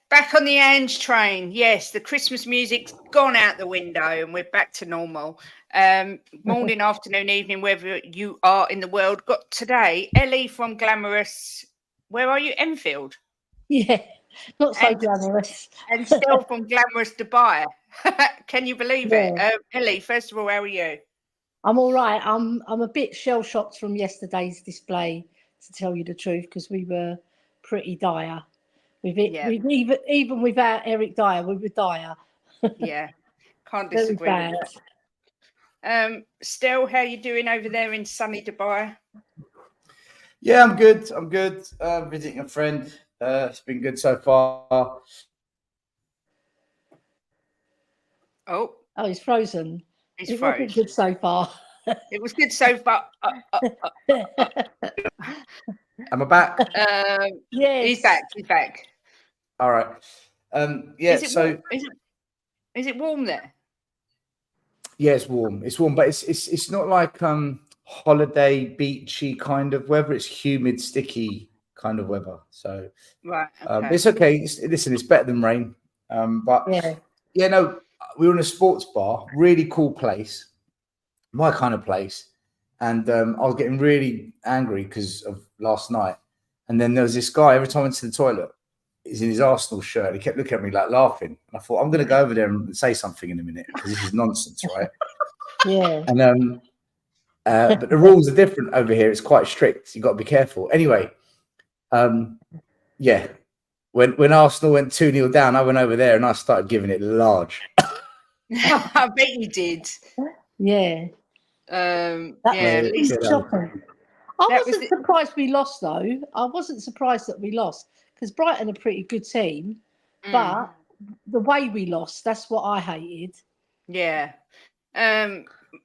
Back on the Ange train. Yes, the Christmas music's gone out the window and we're back to normal. Morning, afternoon, evening, wherever you are in the world. Got today Elly from Glamorous. Where are you? Enfield. Yeah, not so glamorous. And Stel from Glamorous Dubai. Can you believe it? Elly, first of all, how are you? I'm all right. I'm a bit shell shocked from yesterday's display, to tell you the truth, because we were pretty dire. We've even without Eric Dyer, we were dire. Yeah, can't Very disagree bad. with that. Stel, how you doing over there in sunny Dubai? Yeah, I'm good. Visiting a friend. It's been good so far. Oh, he's frozen. He's It frozen. wasn't good so far. It was good so far. Am I back? Yes. He's back. All right. Is it warm there? Yeah, it's warm. It's warm, but it's not like holiday beachy kind of weather. It's humid, sticky kind of weather. So right, okay. It's okay. Listen, it's better than rain. But we were in a sports bar, really cool place, my kind of place. And I was getting really angry because of last night. And then there was this guy, every time I went to the toilet, he's in his Arsenal shirt. He kept looking at me like laughing. And I thought, I'm going to go over there and say something in a minute because this is nonsense, right? Yeah. And but the rules are different over here. It's quite strict. You've got to be careful. Anyway, yeah. When Arsenal went 2-0 down, I went over there and I started giving it large. I bet you did. Yeah. At least shocking. I wasn't surprised we lost, though. I wasn't surprised that we lost because Brighton are a pretty good team, but the way we lost, that's what I hated. Yeah.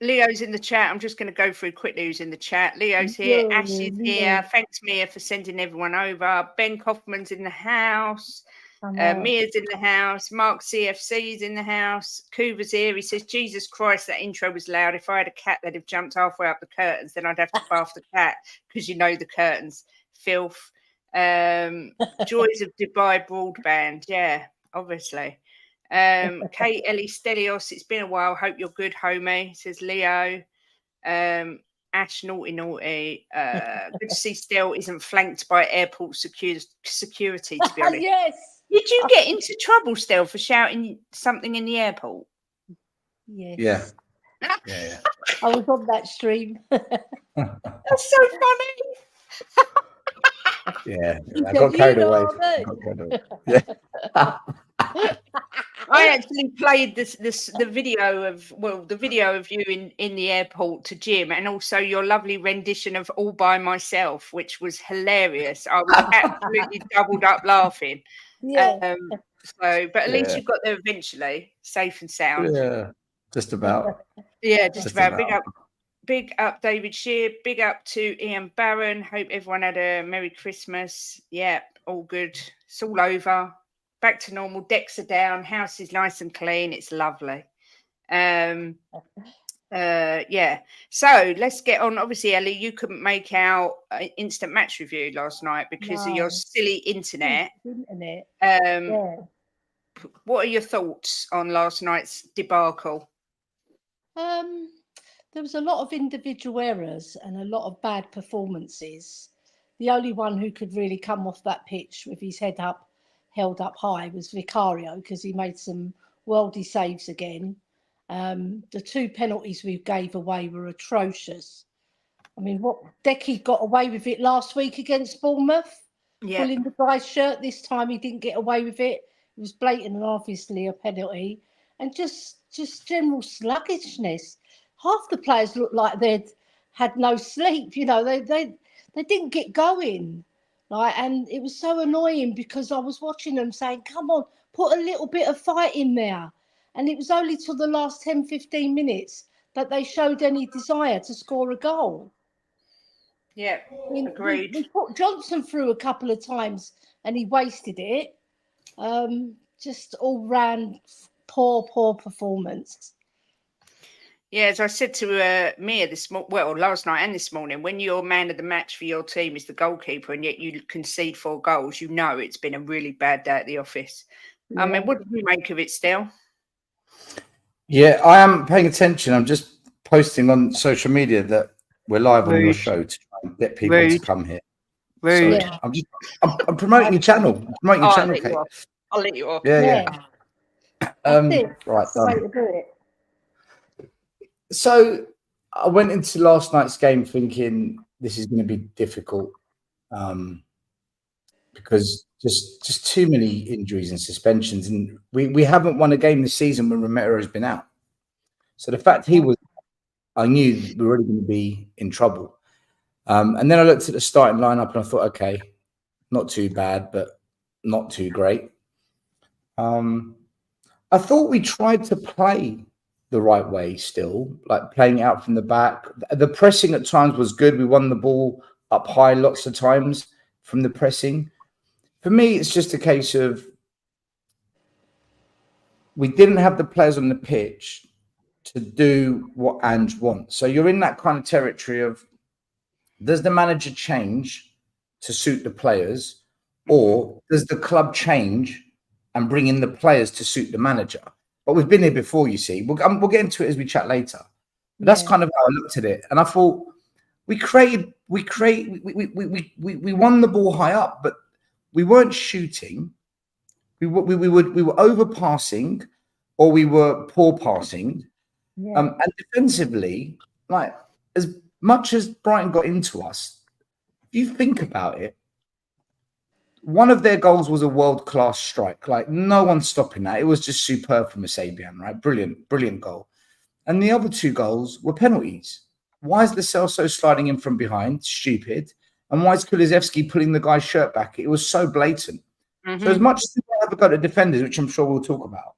Leo's in the chat. I'm just going to go through quickly who's in the chat. Leo's here. Ash is here. Thanks, Mia, for sending everyone over. Ben Kaufman's in the house. Mia's in the house. Mark CFC's in the house. Kuva's here. He says, Jesus Christ, that intro was loud. If I had a cat that'd have jumped halfway up the curtains, then I'd have to bath the cat because you know the curtains. Filth. Joys of Dubai broadband. Yeah, obviously. Kate Elly Stelios, it's been a while. Hope you're good, homie, says Leo. Ash naughty. Good to see Stel isn't flanked by airport security, to be honest. Yes. Did you get into trouble, Stel, for shouting something in the airport? Yes. Yeah. I was on that stream. That's so funny. Yeah, I got carried away. Yeah. I actually played the video of you in the airport to Jim, and also your lovely rendition of All by Myself, which was hilarious. I was absolutely doubled up laughing. Yeah. But at least you got there eventually, safe and sound. Yeah, just about. Yeah, just about. Big up, David Shear. Big up to Ian Barron. Hope everyone had a Merry Christmas. Yeah, all good. It's all over. Back to normal. Decks are down. House is nice and clean. It's lovely. Yeah. So let's get on. Obviously, Elly, you couldn't make out instant match review last night because of your silly internet. What are your thoughts on last night's debacle? There was a lot of individual errors and a lot of bad performances. The only one who could really come off that pitch with his head held up high was Vicario because he made some worldy saves again. The two penalties we gave away were atrocious. I mean, what Decky got away with it last week against Bournemouth, pulling the guy's shirt. This time he didn't get away with it. It was blatant and obviously a penalty, and just general sluggishness. Half the players looked like they'd had no sleep. You know, they didn't get going. And it was so annoying because I was watching them saying, come on, put a little bit of fight in there. And it was only till the last 10, 15 minutes that they showed any desire to score a goal. Yeah, agreed. We put Johnson through a couple of times and he wasted it. Just all round poor performance. Yeah, as I said to Mia last night and this morning, when your man of the match for your team is the goalkeeper and yet you concede 4 goals, you know it's been a really bad day at the office. Yeah. I mean, what did you make of it, Stel? Yeah, I am paying attention. I'm just posting on social media that we're live on your show to try and get people to come here. Sorry, I'm promoting your channel. I'm promoting your channel, Kate. I'll let you off. Yeah. Right. That's the way to do it. So I went into last night's game thinking this is going to be difficult because just too many injuries and suspensions, and we haven't won a game this season when Romero has been out. So the fact he was, I knew we were already going to be in trouble. And then I looked at the starting lineup and I thought, okay, not too bad, but not too great. I thought we tried to play the right way still, like playing out from the back. The pressing at times was good. We won the ball up high lots of times from the pressing. For me, it's just a case of we didn't have the players on the pitch to do what Ange wants. So you're in that kind of territory of, does the manager change to suit the players, or does the club change and bring in the players to suit the manager? But we've been here before, you see. We'll get into it as we chat later. But that's kind of how I looked at it. And I thought we won the ball high up, but we weren't shooting. We were overpassing, or we were poor passing. And defensively, like, as much as Brighton got into us, if you think about it, one of their goals was a world-class strike. Like, no one's stopping that. It was just superb from Sabian, right? Brilliant goal. And the other 2 goals were penalties. Why is the Celso sliding in from behind? Stupid. And why is Kulusevski pulling the guy's shirt back? It was so blatant. So as much as we have a go at defenders, which I'm sure we'll talk about,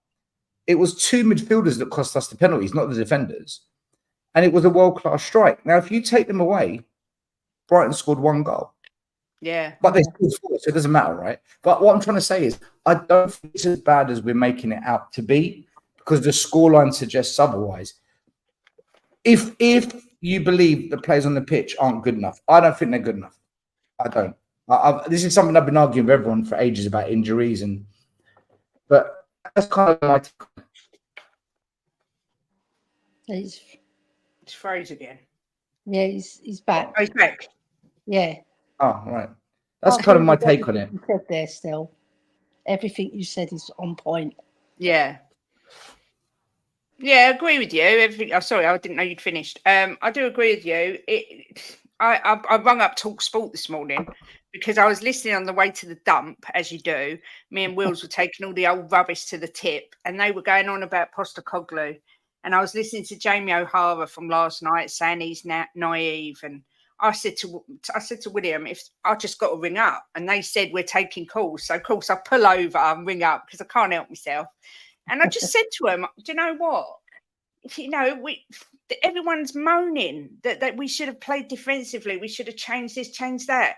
it was 2 midfielders that cost us the penalties, not the defenders. And it was a world-class strike. Now, if you take them away, Brighton scored 1 goal. Yeah. But they scored 4, so it doesn't matter, right? But what I'm trying to say is, I don't think it's as bad as we're making it out to be, because the scoreline suggests otherwise. If you believe the players on the pitch aren't good enough, I don't think they're good enough. I don't. This is something I've been arguing with everyone for ages about injuries, but that's kind of my take. He's froze again. Yeah, he's back. Oh, he's back. Yeah. Oh, right. That's kind of my take on it. You said there, Still. Everything you said is on point. Yeah. Yeah, I agree with you. Everything. Oh, sorry, I didn't know you'd finished. I do agree with you. I rung up Talk Sport this morning because I was listening on the way to the dump, as you do. Me and Wills were taking all the old rubbish to the tip, and they were going on about Postecoglou. And I was listening to Jamie O'Hara from last night saying he's naive. And I said to William, if I just got to ring up, and they said we're taking calls. So of course I pull over and ring up because I can't help myself. And I just said to him, do you know what? You know, everyone's moaning that we should have played defensively. We should have changed this, changed that.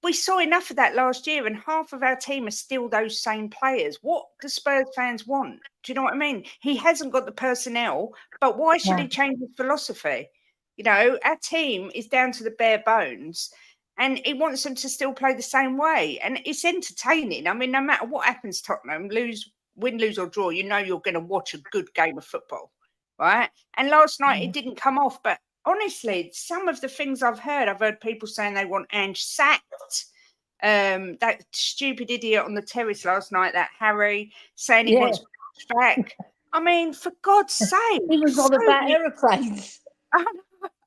We saw enough of that last year, and half of our team are still those same players. What do Spurs fans want? Do you know what I mean? He hasn't got the personnel, but why should he change his philosophy? You know, our team is down to the bare bones, and he wants them to still play the same way. And it's entertaining. I mean, no matter what happens, Tottenham, win, lose or draw, you know you're going to watch a good game of football, right? And last night it didn't come off, but honestly, some of the things I've heard people saying they want Ange sacked. That stupid idiot on the terrace last night, that Harry, saying he wants back. I mean, for God's sake. He was on about aeroplanes.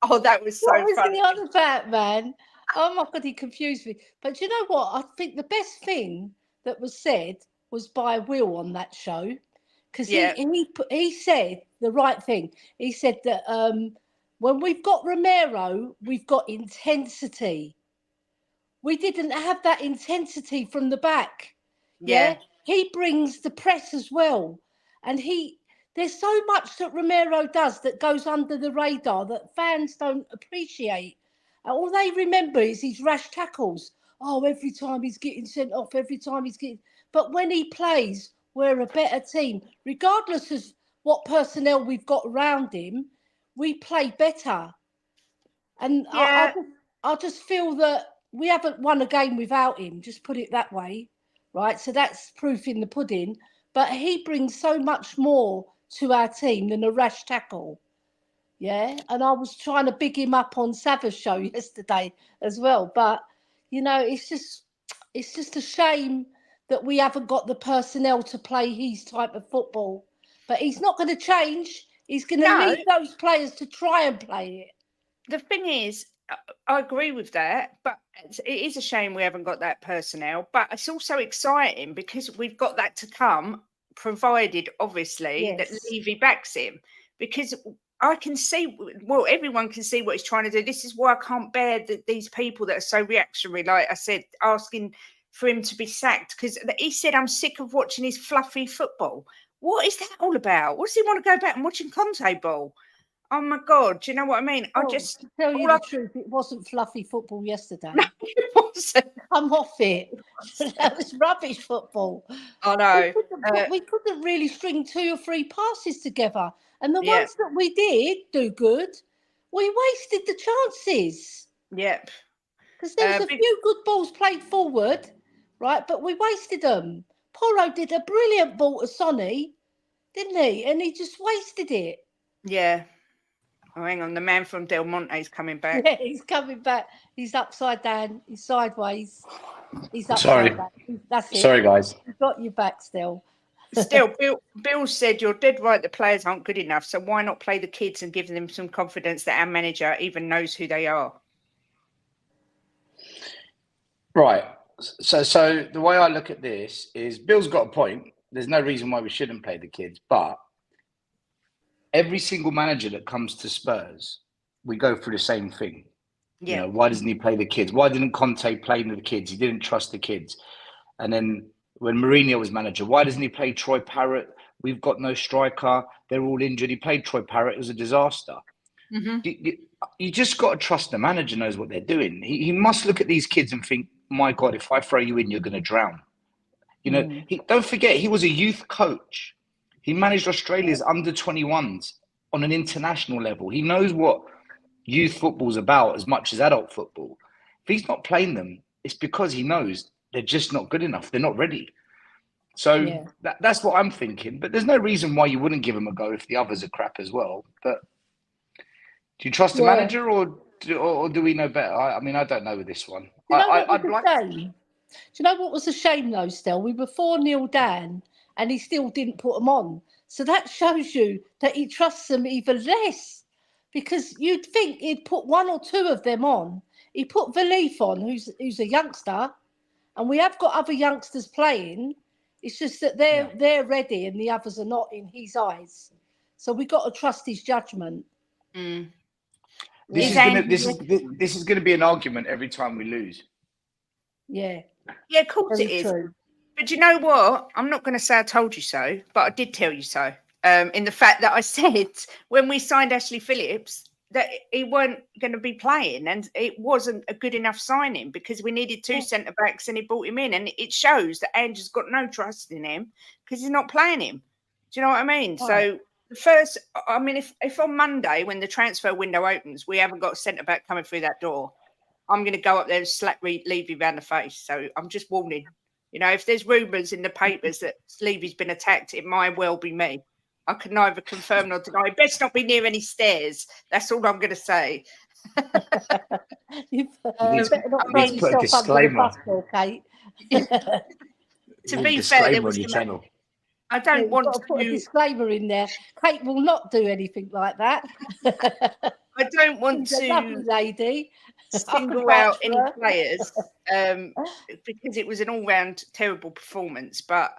Oh, that was so funny. What was he on about, man? Oh my God, he confused me. But you know what? I think the best thing that was said was by Will on that show, because he said the right thing. He said that when we've got Romero, we've got intensity. We didn't have that intensity from the back. Yeah. He brings the press as well. And there's so much that Romero does that goes under the radar that fans don't appreciate. All they remember is his rash tackles. Oh, every time he's getting sent off, but when he plays, we're a better team. Regardless of what personnel we've got around him, we play better. And Yeah. I just feel that we haven't won a game without him, just put it that way, right? So that's proof in the pudding. But he brings so much more to our team than a rash tackle. Yeah, and I was trying to big him up on Sava's show yesterday as well. But, you know, it's just a shame that we haven't got the personnel to play his type of football. But he's not going to change. He's going to leave those players to try and play it. The thing is, I agree with that, but it is a shame we haven't got that personnel. But it's also exciting because we've got that to come, provided, obviously, that Levy backs him. Because I can see, well, everyone can see what he's trying to do. This is why I can't bear these people that are so reactionary, like I said, asking for him to be sacked. Because he said, I'm sick of watching his fluffy football. What is that all about? What does he want to go back and watching Conte ball? Oh my God, do you know what I mean? Oh, to tell you the truth, it wasn't fluffy football yesterday. No, it wasn't. Come off it. That was rubbish football. I know. We couldn't really string 2 or 3 passes together. And the ones that we did do good, we wasted the chances. Yep. Because there was a few good balls played forward, right? But we wasted them. Porro did a brilliant ball to Sonny, didn't he? And he just wasted it. Yeah. Oh, hang on. The man from Del Monte's coming back. Yeah, he's coming back. He's upside down. He's sideways. He's upside down. That's it. Sorry, guys. We've got you back still. Still, Bill said you're dead right. The players aren't good enough. So why not play the kids and give them some confidence that our manager even knows who they are? Right. So the way I look at this is Bill's got a point. There's no reason why we shouldn't play the kids, but every single manager that comes to Spurs, we go through the same thing. Yeah. You know, why doesn't he play the kids? Why didn't Conte play the kids? He didn't trust the kids. And then when Mourinho was manager, why doesn't he play Troy Parrott? We've got no striker. They're all injured. He played Troy Parrott. It was a disaster. Mm-hmm. You just got to trust the manager knows what they're doing. He must look at these kids and think, my God, if I throw you in, you're going to drown. You know, don't forget, he was a youth coach. He managed Australia's under-21s on an international level. He knows what youth football's about as much as adult football. If he's not playing them, it's because he knows they're just not good enough. They're not ready. So that's what I'm thinking. But there's no reason why you wouldn't give him a go if the others are crap as well. But do you trust the manager or do we know better? I mean, I don't know with this one. Do you know what was a shame though, Stel? We were 4-0 down and he still didn't put them on. So that shows you that he trusts them even less. Because you'd think he'd put 1 or 2 of them on. He put Valif on, who's a youngster, and we have got other youngsters playing. It's just that they're ready and the others are not in his eyes. So we got to trust his judgment. Mm. This is going to be an argument every time we lose. Yeah. Yeah, of course it is. True. But you know what? I'm not going to say I told you so, but I did tell you so. In the fact that I said when we signed Ashley Phillips that he weren't going to be playing and it wasn't a good enough signing because we needed 2 centre-backs and he brought him in. And it shows that Andrew's got no trust in him because he's not playing him. Do you know what I mean? Oh. So the first, I mean, if on Monday when the transfer window opens, we haven't got a centre-back coming through that door, I'm going to go up there and slap Levy around the face. So I'm just warning. You know, if there's rumours in the papers that Levy's been attacked, it might well be me. I can neither confirm nor deny. Best not be near any stairs. That's all I'm going to say. You better not throw yourself under the bus, Kate. To be fair, there was channel. I don't want to put a disclaimer in there. Kate will not do anything like that. I don't want to lovely lady. Single out any players because it was an all-round terrible performance. But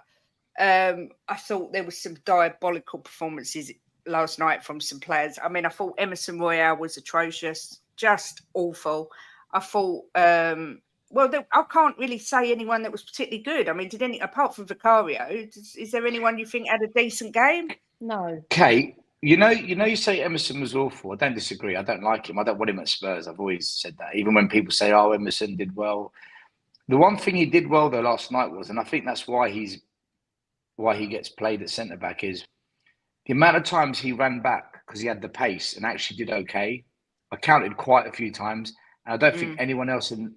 I thought there was some diabolical performances last night from some players. I mean, I thought Emerson Royale was atrocious, just awful. I thought, I can't really say anyone that was particularly good. I mean, apart from Vicario, is there anyone you think had a decent game? No. Kate, you say Emerson was awful. I don't disagree. I don't like him. I don't want him at Spurs. I've always said that. Even when people say, oh, Emerson did well. The one thing he did well, though, last night was, and I think that's why he gets played at centre-back, is the amount of times he ran back because he had the pace and actually did okay. I counted quite a few times, and I don't think anyone else in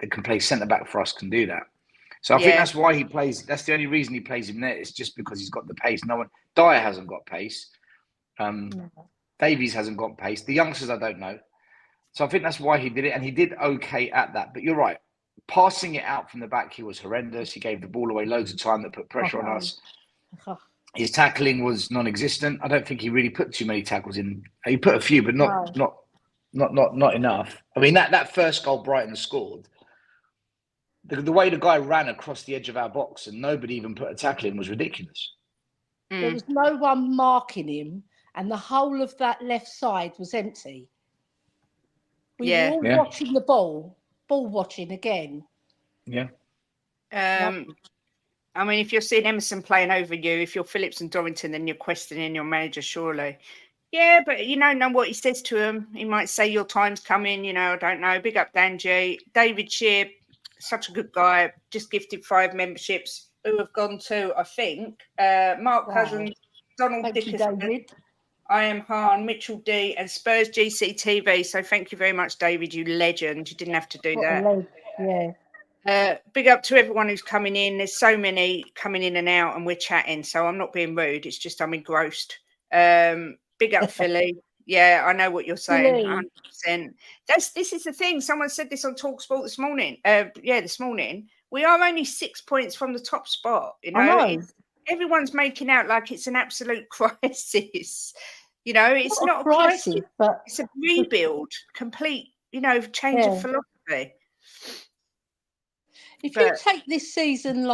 that can play centre back for us can do that. So I think that's why he plays. That's the only reason he plays him there. It's just because he's got the pace. No one, Dyer hasn't got pace. Davies hasn't got pace. The youngsters, I don't know. So I think that's why he did it, and he did okay at that. But you're right. Passing it out from the back, he was horrendous. He gave the ball away loads of time that put pressure on us. His tackling was non-existent. I don't think he really put too many tackles in. He put a few, but not enough. I mean, that first goal Brighton scored, the way the guy ran across the edge of our box and nobody even put a tackle in was ridiculous. There was no one marking him, and the whole of that left side was empty. We were all watching the ball watching again. Yeah. I mean, if you're seeing Emerson playing over you, if you're Phillips and Dorrington, then you're questioning your manager, surely. Yeah, but you don't know what he says to him. He might say your time's coming, I don't know. Big up Danji. David Shear, such a good guy, just gifted 5 memberships who have gone to, I think, Mark Cousins, Donald Dickerson, I Am Hahn, Mitchell D, and Spurs GCTV. So thank you very much, David, you legend. You didn't have to do that. Big up to everyone who's coming in. There's so many coming in and out, and we're chatting, so I'm not being rude. It's just I'm engrossed. Big up Philly. Yeah, I know what you're saying. 100%. This is the thing. Someone said this on TalkSport this morning. This morning. We are only 6 points from the top spot. I know. Everyone's making out like it's an absolute crisis. It's not a crisis, but it's a rebuild, complete, change of philosophy. If you take this season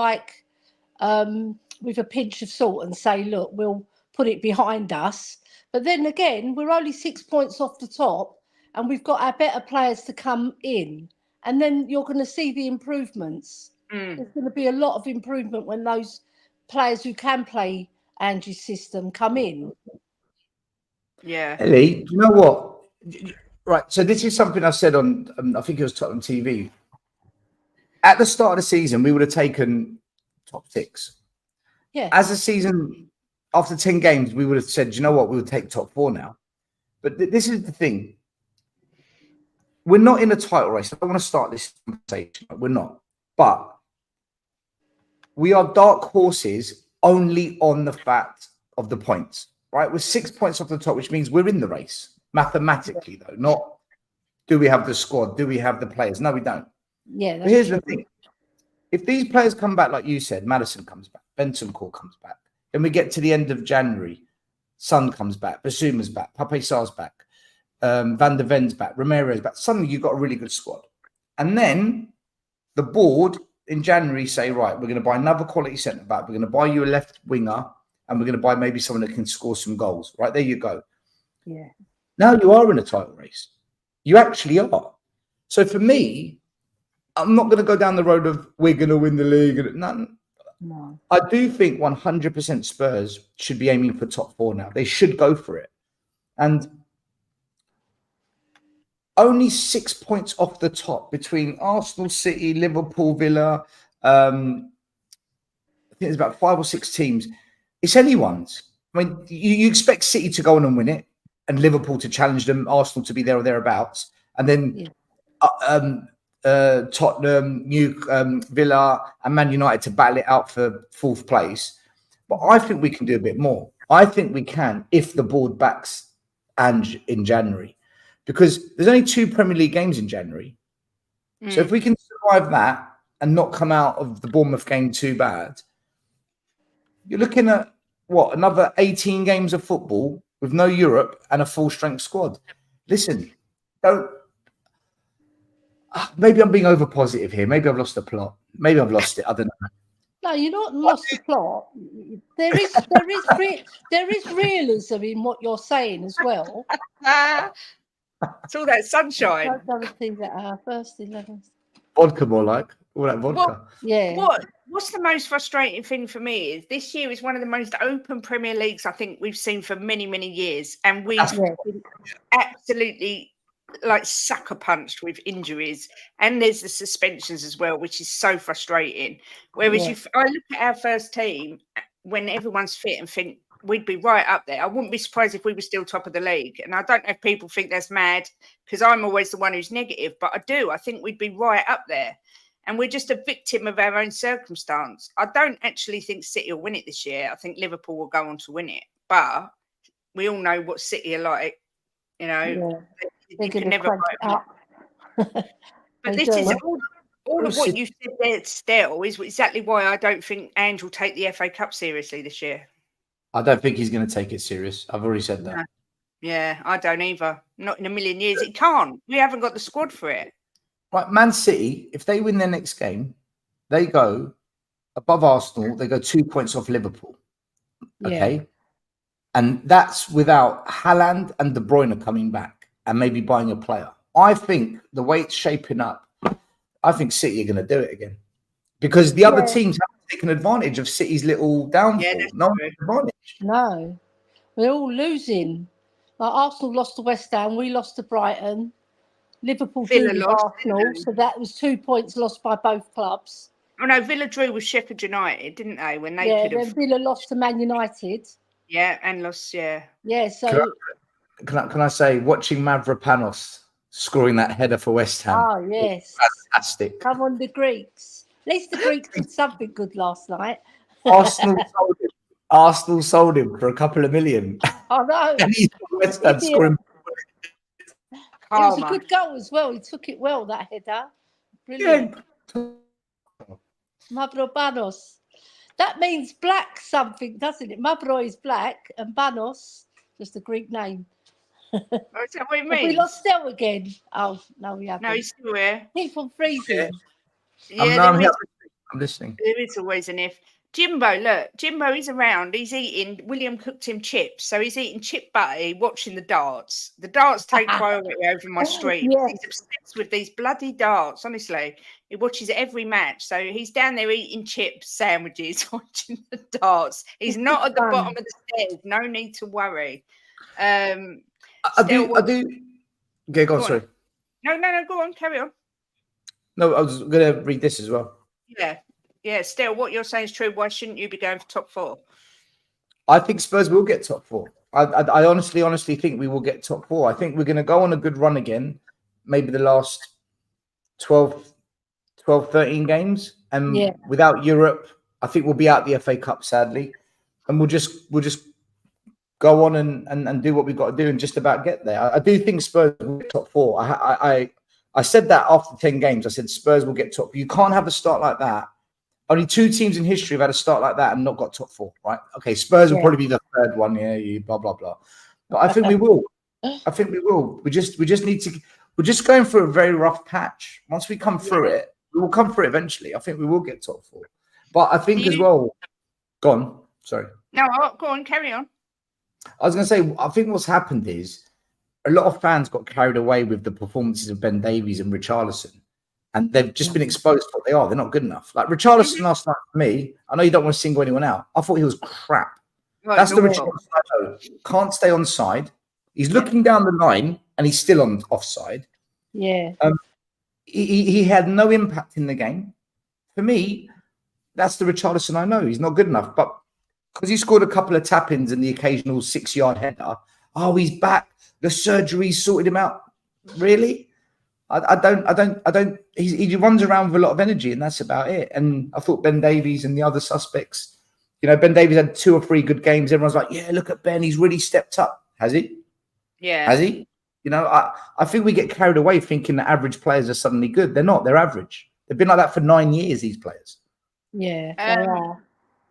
with a pinch of salt and say, look, we'll put it behind us. But then again, we're only 6 points off the top and we've got our better players to come in. And then you're going to see the improvements. There's going to be a lot of improvement when those players who can play Angie's system come in. Yeah. Elly, you know what? Right. So this is something I said on, I think it was Tottenham TV. At the start of the season, we would have taken top 6. Yeah. As the season, after 10 games, we would have said, you know what? We would take top 4 now. But this is the thing. We're not in a title race. I don't want to start this conversation. We're not. But we are dark horses only on the fact of the points, right? We're 6 points off the top, which means we're in the race. Mathematically, though. Not do we have the squad? Do we have the players? No, we don't. Yeah. But here's the thing. If these players come back, like you said, Maddison comes back, Bentancur comes back, then we get to the end of January, Son comes back, Basuma's back, Pape Sarr's back, Van der Ven's back, Romero's back. Suddenly you've got a really good squad. And then the board in January say, right, we're going to buy another quality centre back. We're going to buy you a left winger and we're going to buy maybe someone that can score some goals. Right, there you go. Yeah. Now you are in a title race. You actually are. So for me, I'm not going to go down the road of we're going to win the league. No. I do think 100% Spurs should be aiming for top 4 now. They should go for it. And only 6 points off the top between Arsenal, City, Liverpool, Villa. I think there's about 5 or 6 teams. It's anyone's. I mean, you expect City to go on and win it and Liverpool to challenge them, Arsenal to be there or thereabouts. And then Tottenham, Villa and Man United to battle it out for 4th place. But I think we can do a bit more. I think we can if the board backs Ange in January. Because there's only 2 Premier League games in January. So if we can survive that and not come out of the Bournemouth game too bad, you're looking at, what, another 18 games of football with no Europe and a full-strength squad. Listen, maybe I'm being over-positive here. Maybe I've lost the plot. Maybe I've lost it. I don't know. No, you're not lost the plot. There is realism in what you're saying as well. It's all that sunshine. I don't think that our first 11. Vodka more like. All that vodka. What's the most frustrating thing for me is this year is one of the most open Premier Leagues I think we've seen for many, many years. And we've been absolutely sucker punched with injuries. And there's the suspensions as well, which is so frustrating. Whereas I look at our first team when everyone's fit and think, we'd be right up there. I wouldn't be surprised if we were still top of the league. And I don't know if people think that's mad because I'm always the one who's negative, but I do. I think we'd be right up there. And we're just a victim of our own circumstance. I don't actually think City will win it this year. I think Liverpool will go on to win it. But we all know what City are like. You know, they're going to crank it up. But this is all of what you said there, Stel, is exactly why I don't think Ange will take the FA Cup seriously this year. I don't think he's going to take it serious. I've already said that. No. Yeah, I don't either. Not in a million years. It can't. We haven't got the squad for it. Right, Man City, if they win their next game, they go above Arsenal. They go 2 points off Liverpool. Okay. Yeah. And that's without Haaland and De Bruyne coming back and maybe buying a player. I think the way it's shaping up, I think City are going to do it again. Because the other teams haven't taken advantage of City's little downfall. Yeah, no advantage. No. We're all losing. Like Arsenal lost to West Ham. We lost to Brighton. Liverpool drew with Arsenal. So that was 2 points lost by both clubs. Oh, no, Villa drew with Sheffield United, didn't they? When they then Villa lost to Man United. Yeah, and lost, Yeah, so... Can I say, watching Mavropanos scoring that header for West Ham. Oh, yes. Fantastic. Come on, the Greeks. At least the Greeks did something good last night. Arsenal sold him for a couple of million. I know. And he's West Ham scoring. It was a good goal as well. He took it well, that header. Brilliant. Yeah. Mavropanos. That means black something, doesn't it? Mavro is black and Banos, just a Greek name. Oh, is that what it means? We lost Stel again. Oh, no, we haven't. No, he's still here. Keep on freezing. Yeah, I'm listening. There is always an if. Jimbo, look, Jimbo is around. He's eating. William cooked him chips, so he's eating chip butty, watching the darts. The darts take priority over my stream. Yes. He's obsessed with these bloody darts. Honestly, he watches every match. So he's down there eating chips, sandwiches, watching the darts. He's not at the bottom of the stairs. No need to worry. I do. Okay, go on. Sorry. No. Go on. Carry on. No, I was going to read this as well. Yeah, Stel, what you're saying is true. Why shouldn't you be going for top four? I think Spurs will get top four. I honestly think we will get top four. I think we're going to go on a good run again, maybe the last 12, 13 games. And without Europe, I think we'll be out the FA Cup, sadly. And we'll just go on and do what we've got to do and just about get there. I do think Spurs will get top four. I said that after 10 games. I said Spurs will get top. You can't have a start like that. Only 2 teams in history have had a start like that and not got top 4, right? Okay, Spurs will probably be the third one. Yeah, blah blah blah. But I think we will. We just need to. We're just going through a very rough patch. Once we come through it, we will come through it eventually. I think we will get top 4. But I think as well. Go on. Sorry. No, go on. Carry on. I was going to say, I think what's happened is a lot of fans got carried away with the performances of Ben Davies and Richarlison. And they've just been exposed to what they are. They're not good enough. Like Richarlison last night for me, I know you don't want to single anyone out. I thought he was crap. Right, that's the Richarlison I know. Can't stay on side. He's looking down the line and he's still on offside. Yeah. He had no impact in the game. For me, that's the Richarlison I know. He's not good enough. But because he scored a couple of tap-ins and the occasional 6-yard header, he's back. The surgery sorted him out. Really? I don't. He runs around with a lot of energy, and that's about it. And I thought Ben Davies and the other suspects, Ben Davies had 2 or 3 good games. Everyone's like, yeah, look at Ben. He's really stepped up. Has he? Yeah. Has he? I think we get carried away thinking that average players are suddenly good. They're not. They're average. They've been like that for 9 years, these players. Yeah, they are.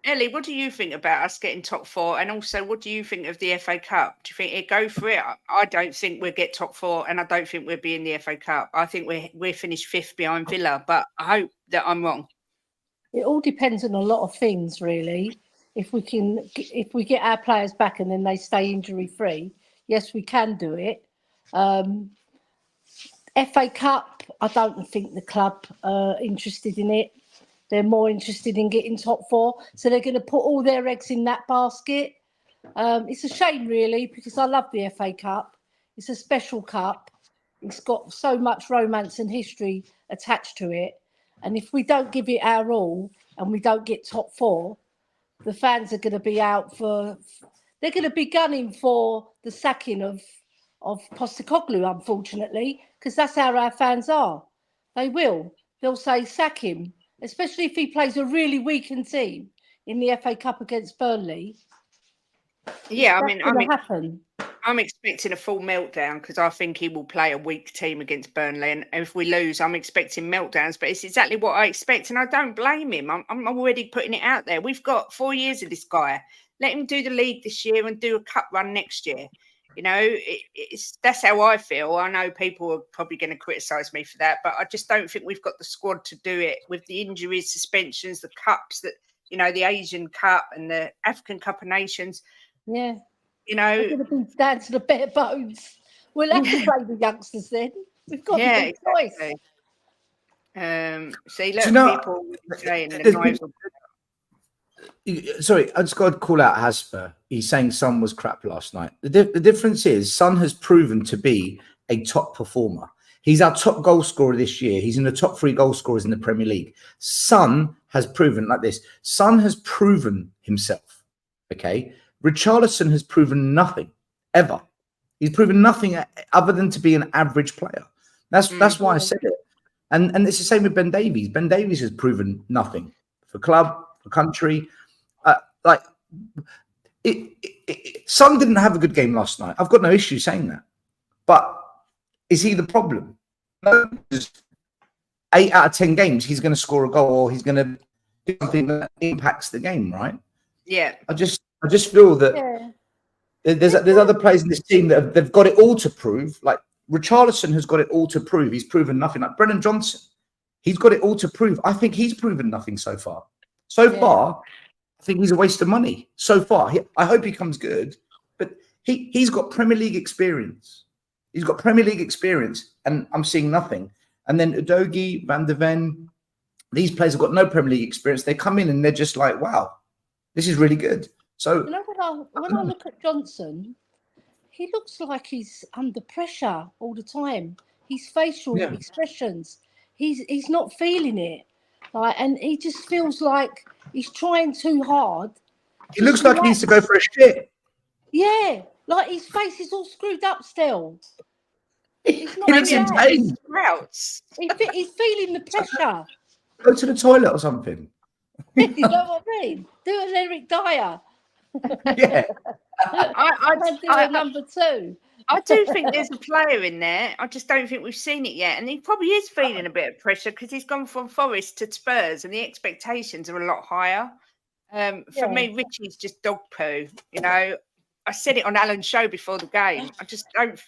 Elly, what do you think about us getting top 4? And also, what do you think of the FA Cup? Do you think it go for it? I don't think we'll get top 4, and I don't think we'll be in the FA Cup. I think we're finished 5th behind Villa, but I hope that I'm wrong. It all depends on a lot of things, really. If we get our players back and then they stay injury free, yes, we can do it. FA Cup, I don't think the club are interested in it. They're more interested in getting top 4. So they're going to put all their eggs in that basket. It's a shame, really, because I love the FA Cup. It's a special cup. It's got so much romance and history attached to it. And if we don't give it our all and we don't get top 4, the fans are going to be out for. They're going to be gunning for the sacking of Postecoglou, unfortunately, because that's how our fans are. They will. They'll say sack him, especially if he plays a really weakened team in the FA Cup against Burnley. Yeah, I mean, I'm expecting a full meltdown because I think he will play a weak team against Burnley, and if we lose, I'm expecting meltdowns. But it's exactly what I expect, and I don't blame him. I'm already putting it out there. We've got 4 years of this guy. Let him do the league this year and do a cup run next year. You know, that's how I feel. I know people are probably going to criticise me for that, but I just don't think we've got the squad to do it with the injuries, suspensions, the cups that, you know, the Asian Cup and the African Cup of Nations. Yeah. You know, we're going to be down to the bare bones. We'll have to play the youngsters then. We've got no choice. See, look, people saying the knives. Sorry, I just got to call out Hasper. He's saying Son was crap last night. The difference is Son has proven to be a top performer. He's our top goal scorer this year. He's in the top 3 goal scorers in the Premier League. Son has proven like this. Son has proven himself. Okay. Richarlison has proven nothing ever. He's proven nothing other than to be an average player. That's why I said it. And it's the same with Ben Davies. Ben Davies has proven nothing for club, for country. Son didn't have a good game last night. I've got no issue saying that. But is he the problem? No. 8 out of 10 games, he's going to score a goal or he's going to do something that impacts the game, right? Yeah. I just feel that there's other players in this team that they've got it all to prove. Like Richarlison has got it all to prove. He's proven nothing. Like Brennan Johnson, he's got it all to prove. I think he's proven nothing so far. Far, I think he's a waste of money. So far, I hope he comes good, but he's got Premier League experience. He's got Premier League experience, and I'm seeing nothing. And then Udogie, Van de Ven, these players have got no Premier League experience. They come in and they're just like, wow, this is really good. So you know, when I look at Johnson, he looks like he's under pressure all the time. His facial expressions, he's not feeling it, and he just feels like he's trying too hard. He looks like he needs to go for a shit. Yeah, like his face is all screwed up still. He's not looks in pain. He's feeling the pressure. Go to the toilet or something. You know what I mean? Do an Eric Dyer. Yeah. I do a number 2. I do think there's a player in there. I just don't think we've seen it yet. And he probably is feeling a bit of pressure because he's gone from Forest to Spurs and the expectations are a lot higher. For me, Richie's just dog poo. You know, I said it on Alan's show before the game. I just don't.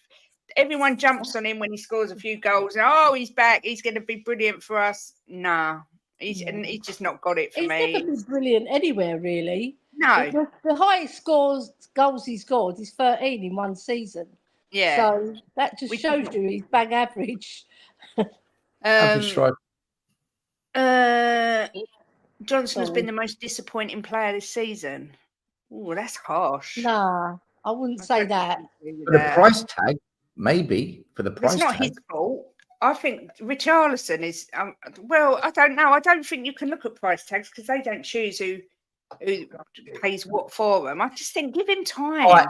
Everyone jumps on him when he scores a few goals. And, oh, he's back. He's going to be brilliant for us. Nah, he's just not got it for me. He's never been brilliant anywhere, really. No. The highest goals he scored is 13 in one season. Yeah. So that just shows you he's bang average. Average strike. Johnson has been the most disappointing player this season. Oh, that's harsh. Nah, I wouldn't say that. For the price tag, maybe. For the price tag. It's not his fault. I think Richarlison is, well, I don't know. I don't think you can look at price tags because they don't choose who pays what for them. I just think give him time. All right.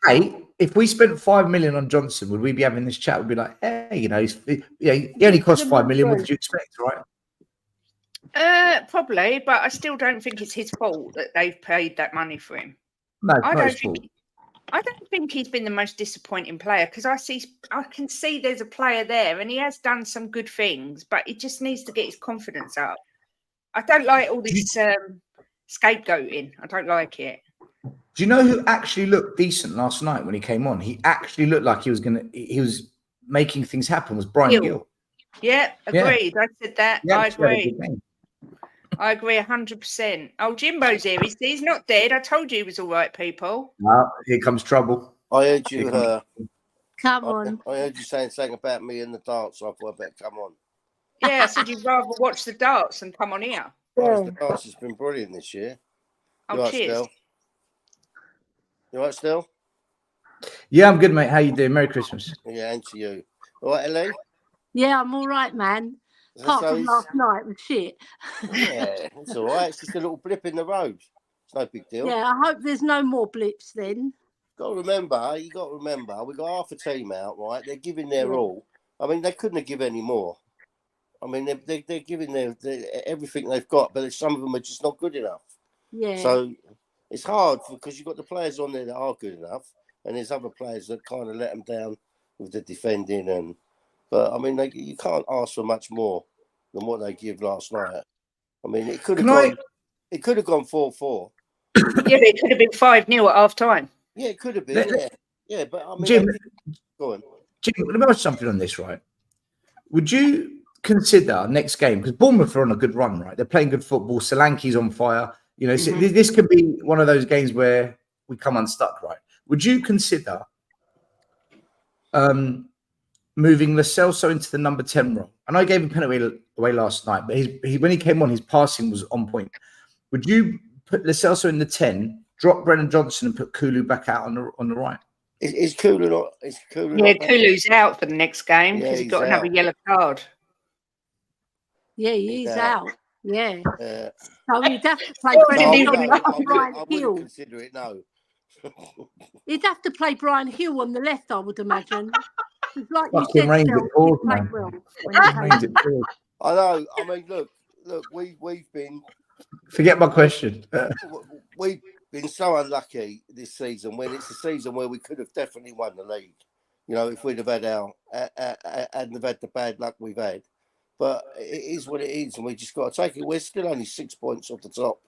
Hey, if we spent 5 million on Johnson, would we be having this chat? We'd be like, hey, you know, he only cost 5 million. What did you expect, right? Probably, but I still don't think it's his fault that they've paid that money for him. No, not his fault. I don't think he's been the most disappointing player because I can see there's a player there and he has done some good things, but he just needs to get his confidence up. I don't like all this scapegoating. I don't like it. Do you know who actually looked decent last night when he came on? He actually looked like he was making things happen. Was Brian Gill? Yeah, agreed. Yeah. I said that. Yeah, I agree. I agree 100%. Oh, Jimbo's here. He's not dead. I told you he was all right, people. No, here comes trouble. I heard you. Come on. I heard you saying something about me in the dance. So I thought I better come on. Yeah, I said you'd rather watch the darts than come on here. Yeah. The dance has been brilliant this year. Oh, cheers. Stel? You all right, Stel? Yeah, I'm good, mate. How you doing? Merry Christmas. Yeah, and to you. All right, Elly? Yeah, I'm all right, man. Apart from last night was shit. Yeah, it's all right. It's just a little blip in the road. It's no big deal. Yeah, I hope there's no more blips then. You got to remember, we got half a team out, right? They're giving their all. I mean, they couldn't have given any more. I mean, they're giving their everything they've got, but some of them are just not good enough. Yeah. So it's hard because you've got the players on there that are good enough, and there's other players that kind of let them down with the defending. But I mean, you can't ask for much more than what they give last night. I mean, it could have gone 4-4. Yeah, but it could have been 5-0 at half time. Yeah, it could have been. Yeah, but I mean, Jim, go on. Jim, let me ask something on this, right? Would you consider next game, because Bournemouth are on a good run, right? They're playing good football. Solanke's on fire. You know, this could be one of those games where we come unstuck, right? Would you consider moving Lo Celso into the number 10 role? I know he gave a penalty away last night, but when he came on, his passing was on point. Would you put Lo Celso in the 10, drop Brennan Johnson, and put Kulu back out on the right? Is Kulu not? Kulu's out for the next game because he got another yellow card. Yeah, he's out. Yeah. So you'd have to play Brian Hill. Consider it, no. You'd have to play Brian Hill on the left, I would imagine. Like you said, I know. I mean, look. We've been. Forget my question. We've been so unlucky this season when it's a season where we could have definitely won the league. You know, if we'd have had hadn't have had the bad luck we've had. But it is what it is, and we just got to take it. We're still only 6 points off the top.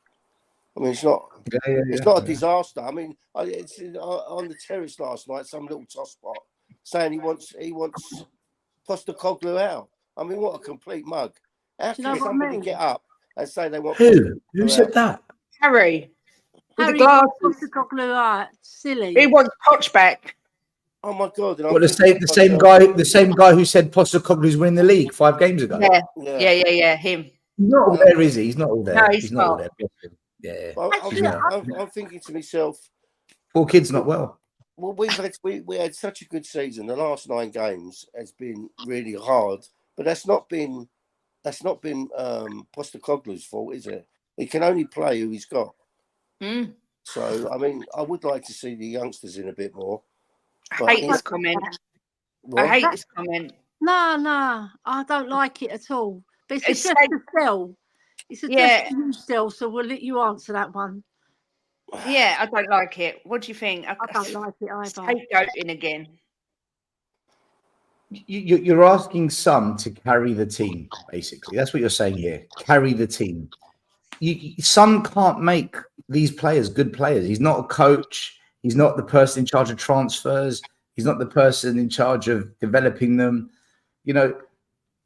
I mean, it's not. It's not a disaster. I mean, it's on the terrace last night. Some little tosspot saying he wants Postecoglou out. I mean, what a complete mug! How can somebody get up and say they want? Who said that? Harry. Harry wants Postecoglou out. Silly. He wants Poch back. Oh my God! Well, the same guy who said Postecoglou's winning the league 5 games ago. Yeah. Him. He's not all there, is he? He's not all there. No, he's not all there. Yeah. I'm thinking to myself, poor kid's not well. Well, we had such a good season. The last 9 games has been really hard, but that's not been Postecoglou's fault, is it? He can only play who he's got. So I mean, I would like to see the youngsters in a bit more. I hate this comment. What? I hate this comment. No, I don't like it at all. But it's just a Stel. It's a Stel, so we'll let you answer that one. Yeah, I don't like it. What do you think? I don't like it either. Scapegoating again. You're asking Son to carry the team, basically. That's what you're saying here. Carry the team. Son can't make these players good players. He's not a coach. He's not the person in charge of transfers. He's not the person in charge of developing them. You know,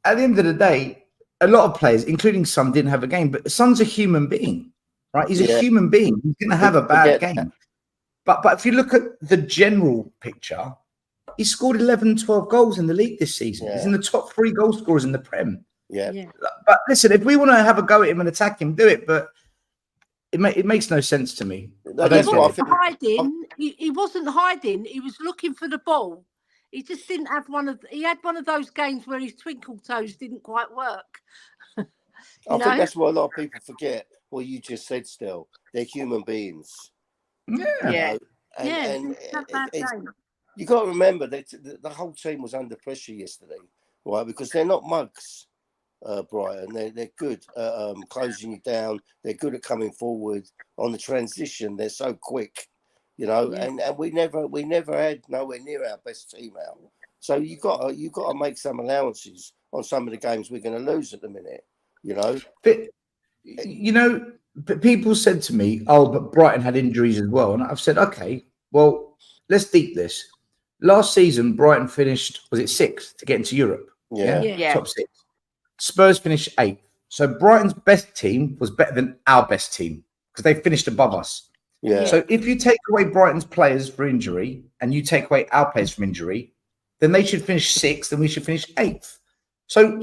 at the end of the day, a lot of players, including Son, didn't have a game. But Son's a human being, right? He's a human being. He's going to have a bad game. But if you look at the general picture, he scored 11, 12 goals in the league this season. He's in the top 3 goal scorers in the Prem. Yeah. But listen, if we want to have a go at him and attack him, do it. But it makes no sense to me. He wasn't hiding. He was looking for the ball. He just didn't have he had one of those games where his twinkle toes didn't quite work. I think that's what a lot of people forget. What you just said, Stel. They're human beings. Yeah. You got to remember that the whole team was under pressure yesterday, right? Because they're not mugs. Brighton, they're good at closing you down. They're good at coming forward on the transition. They're so quick, you know. And we never had nowhere near our best team out. So you got to make some allowances on some of the games we're going to lose at the minute, you know. But people said to me, "Oh, but Brighton had injuries as well," and I've said, "Okay, well, let's deep this." Last season, Brighton finished, was it 6th to get into Europe? Yeah. Top 6. Spurs finished 8th. So Brighton's best team was better than our best team because they finished above us. Yeah. So if you take away Brighton's players for injury and you take away our players from injury, then they should finish 6th and we should finish 8th. So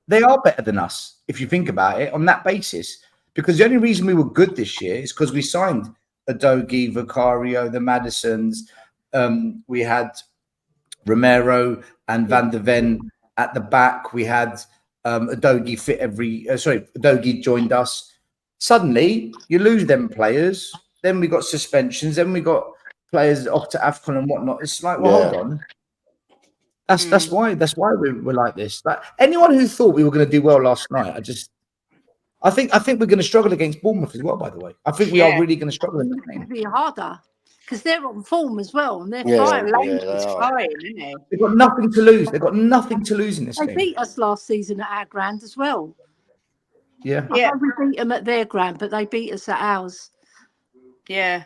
they are better than us, if you think about it, on that basis. Because the only reason we were good this year is because we signed Udogie, Vicario, the Madisons. We had Romero and Van der Ven at the back. We had Udogie Udogie joined us. Suddenly, you lose them players. then we got suspensions, then we got players off to AFCON and whatnot. It's like, well, hold on. That's why we're like this. Like anyone who thought we were going to do well last night, I think we're going to struggle against Bournemouth as well. By the way, I think we are really going to struggle in the game. It'll be harder because they're on form as well, and they're flying. They've got nothing to lose. They've got nothing to lose in this game. They beat us last season at our ground as well. Yeah. I know we beat them at their ground, but they beat us at ours. Yeah.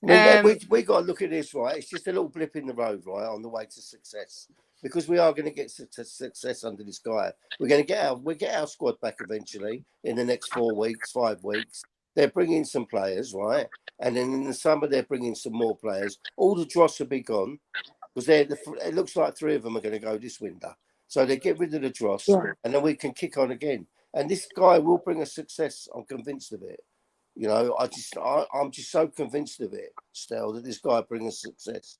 We got to look at this, right? It's just a little blip in the road, right, on the way to success. Because we are going to get success under this guy. We're going to get our squad back eventually in the next 4 weeks, 5 weeks. They're bringing some players, right? And then in the summer, they're bringing some more players. All the dross will be gone because it looks like 3 of them are going to go this window. So they get rid of the dross, and then we can kick on again. And this guy will bring us success. I'm convinced of it. You know, I'm just so convinced of it, Stel, that this guy brings us success.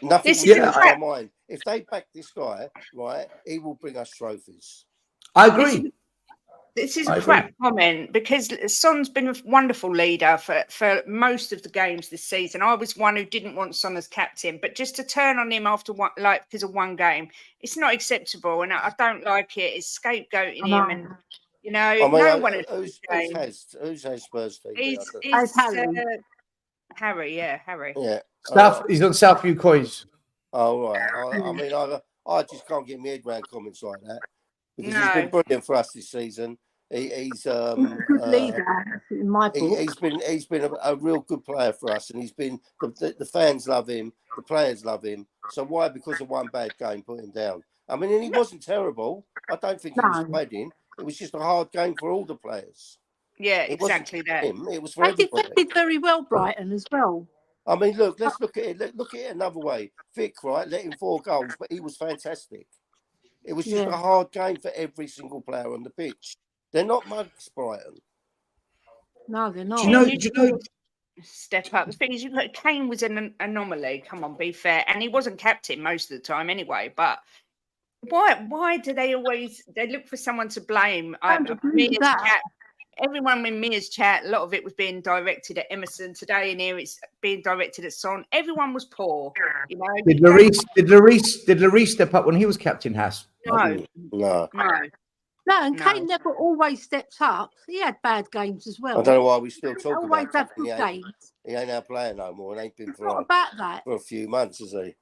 Nothing will change my mind. If they back this guy, right, he will bring us trophies. I agree. This is a crap comment because Son's been a wonderful leader for most of the games this season. I was one who didn't want Son as captain, but just to turn on him after because of one game, it's not acceptable, and I don't like it. It's scapegoating him, and you know, no one. Who's has Spurs team? He's Harry. Yeah, Harry. Yeah, he's on South View Coys. Oh right. I mean, I just can't get my head around comments like that because he's been brilliant for us this season. He's a good leader in my book. He's been a real good player for us, and he's been the fans love him, the players love him. So why, because of one bad game, put him down? I mean, and he wasn't terrible. I don't think he was wedding. It was just a hard game for all the players. Yeah, exactly that. It was for everybody. They did very well, Brighton as well. I mean, look, let's look at it. Look at it another way. Vic, right, let him 4 goals, but he was fantastic. It was just a hard game for every single player on the pitch. They're not mugs, Brighton. No, they're not. Do you know? Step up. The thing is, Kane was an anomaly. Come on, be fair, and he wasn't captain most of the time anyway. But why do they always look for someone to blame? Everyone in Mia's chat, a lot of it was being directed at Emerson. Today in here, it's being directed at Son. Everyone was poor, you know. Did Lloris step up when he was captain, Haas? No. And Kane never always steps up. He had bad games as well. I don't know why we still talk always about good games. He ain't our player no more, and ain't been for a few months, has he?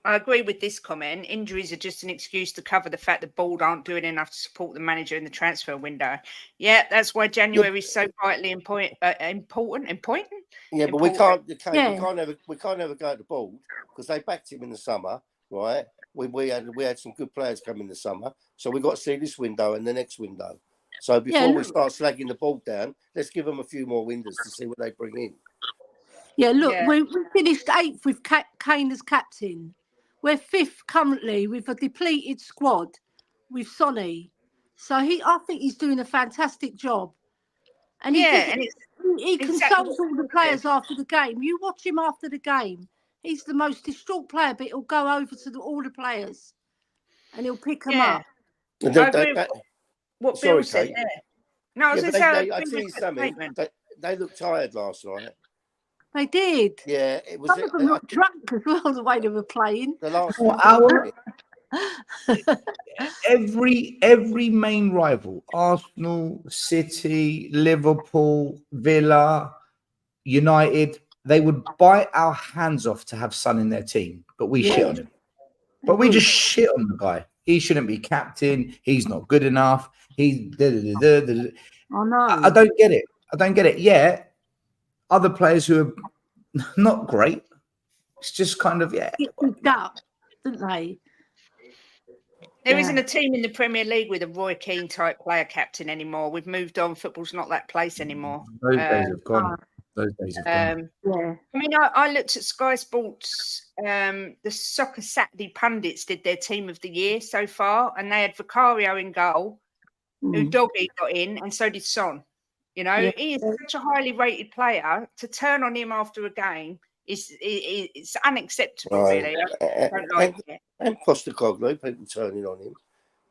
I agree with this comment. Injuries are just an excuse to cover the fact the board aren't doing enough to support the manager in the transfer window. Yeah, that's why January is so vitally important. Yeah, but we can't ever go at the board because they backed him in the summer, right? We had some good players come in the summer, so we got to see this window and the next window. So before we start slagging the board down, let's give them a few more windows to see what they bring in. Yeah, look, we finished 8th with Kane as captain. We're 5th currently with a depleted squad with Sonny. So I think he's doing a fantastic job. And he consults all the players after the game. You watch him after the game. He's the most distraught player, but he'll go over to all the players and he'll pick them up. I agree with what Bill said. Yeah. No, I was going to say, I tell you something. They looked tired last night. They did. Yeah, it was. Some of them looked drunk as well, the way they were playing. The last hour. Every main rival, Arsenal, City, Liverpool, Villa, United, they would bite our hands off to have Son in their team, but we shit on him. But we just shit on the guy. He shouldn't be captain. He's not good enough. He's I know. I don't get it. Yeah, other players who are not great. It's just kind of up, didn't they? There isn't a team in the Premier League with a Roy Keane type player captain anymore. We've moved on. Football's not that place anymore. Those days have gone. I mean, I looked at Sky Sports. The Soccer Saturday pundits did their team of the year so far, and they had Vicario in goal, who Doggy got in, and so did Son. You know, he is such a highly rated player. To turn on him after a game it's unacceptable, really. I don't like it. And Postecoglou, people turning on him.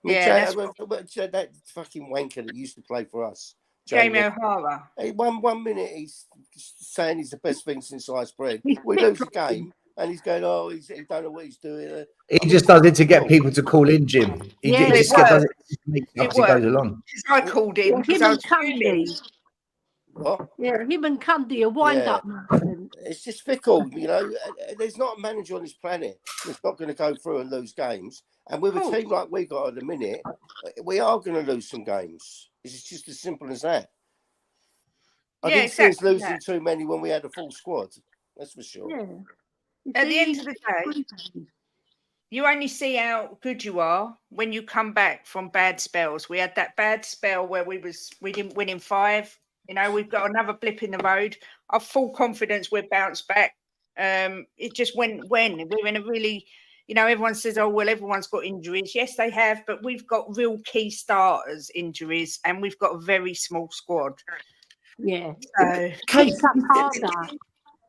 That fucking wanker that used to play for us. Jamie O'Hara. One minute he's saying he's the best thing since sliced bread. We lose a game and he's going, oh, he don't know what he's doing. He just does it to get people to call in, Jim. He just does it to make it up as he goes along. I called in because I was fuming. What? Yeah, him and Cundy are wind-up. It's just fickle, you know. There's not a manager on this planet that's not going to go through and lose games. And with a team like we got at the minute, we are going to lose some games. It's just as simple as that. I didn't see us losing too many when we had a full squad. That's for sure. Yeah. At the end of the day, you only see how good you are when you come back from bad spells. We had that bad spell where we didn't win in 5. You know, we've got another blip in the road. I've full confidence we'll bounce back. It just we're in a really, you know, everyone says, oh, well, everyone's got injuries. Yes, they have, but we've got real key starters injuries and we've got a very small squad. Yeah. So, Kate,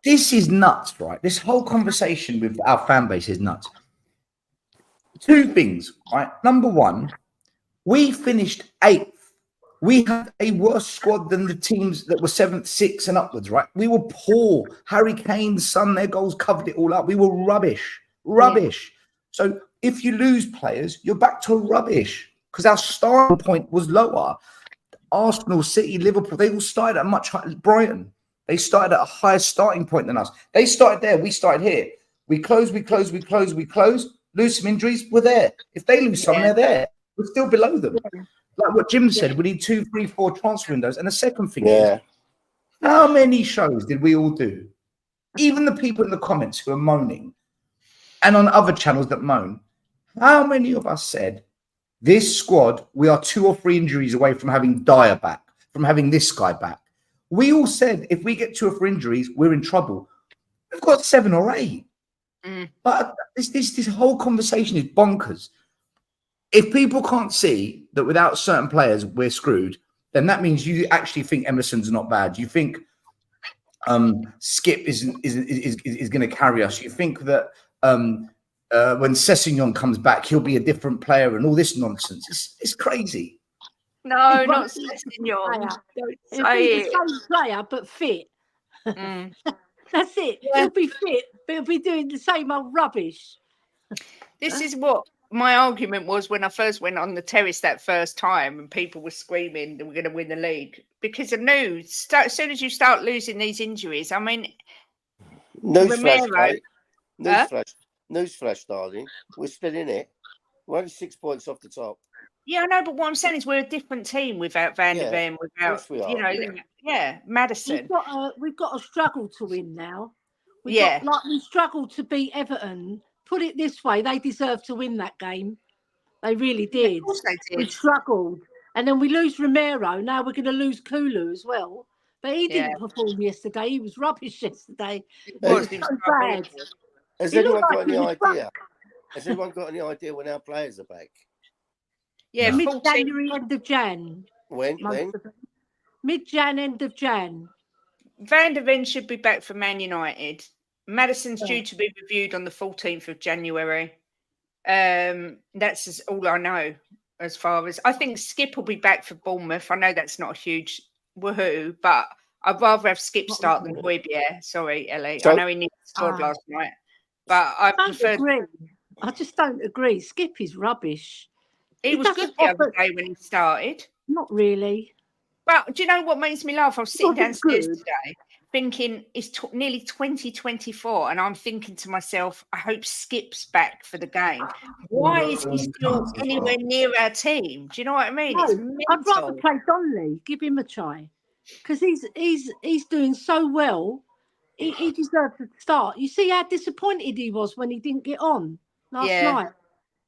this is nuts, right? This whole conversation with our fan base is nuts. 2 things, right? Number 1, we finished 8th. We had a worse squad than the teams that were 7th, 6th and upwards, right? We were poor. Harry Kane's son, their goals covered it all up. We were rubbish. Yeah. So if you lose players, you're back to rubbish because our starting point was lower. Arsenal, City, Liverpool, they all started at much higher. Brighton, they started at a higher starting point than us. They started there. We started here. We close. Lose some injuries, we're there. If they lose some, they're there. We're still below them. Yeah. Like what Jim said, we need 2, 3, 4 transfer windows. And the second thing is, how many shows did we all do? Even the people in the comments who are moaning and on other channels that moan, how many of us said, this squad, we are 2 or 3 injuries away from having Dyer back, from having this guy back? We all said, if we get 2 or 3 injuries, we're in trouble. We've got 7 or 8. But this whole conversation is bonkers. If people can't see that without certain players we're screwed, then that means you actually think Emerson's not bad. You think Skip is going to carry us. You think that when Sessegnon comes back, he'll be a different player and all this nonsense. It's crazy. No, not Sessegnon. Don't say it. The same player, but fit. That's it. Yeah. He'll be fit, but he'll be doing the same old rubbish. This is what my argument was when I first went on the terrace that first time and people were screaming that we're going to win the league. Because I knew as soon as you start losing these injuries, I mean... Newsflash, darling. We're still in it. We're only 6 points off the top. Yeah, I know, but what I'm saying is we're a different team without Van der Ven, without, Maddison. We've got a struggle to win now. We struggled to beat Everton. Put it this way, they deserved to win that game. They really did. Of course they did. We struggled. And then we lose Romero. Now we're going to lose Kulu as well. But he didn't perform yesterday. He was rubbish yesterday. He was so bad. Has anyone got any idea? Has anyone got any idea when our players are back? Yeah, mid-January, end of Jan. When? Mid-Jan, end of Jan. Van der Ven should be back for Man United. Madison's due to be reviewed on the 14th of January. That's all I know as far as... I think Skip will be back for Bournemouth. I know that's not a huge woohoo, but I'd rather have Skip start than Højbjerg. Sorry, Elly. I know he needed to score last night, but I prefer... I just don't agree. Skip is rubbish. He was good the other day when he started. Not really. But do you know what makes me laugh? I was sitting downstairs today thinking it's nearly 2024 and I'm thinking to myself, I hope Skip's back for the game. Why is he still anywhere near our team? Do you know what I mean? No, I'd rather play Donnelly. Give him a try. Because he's doing so well. He deserves to start. You see how disappointed he was when he didn't get on last night?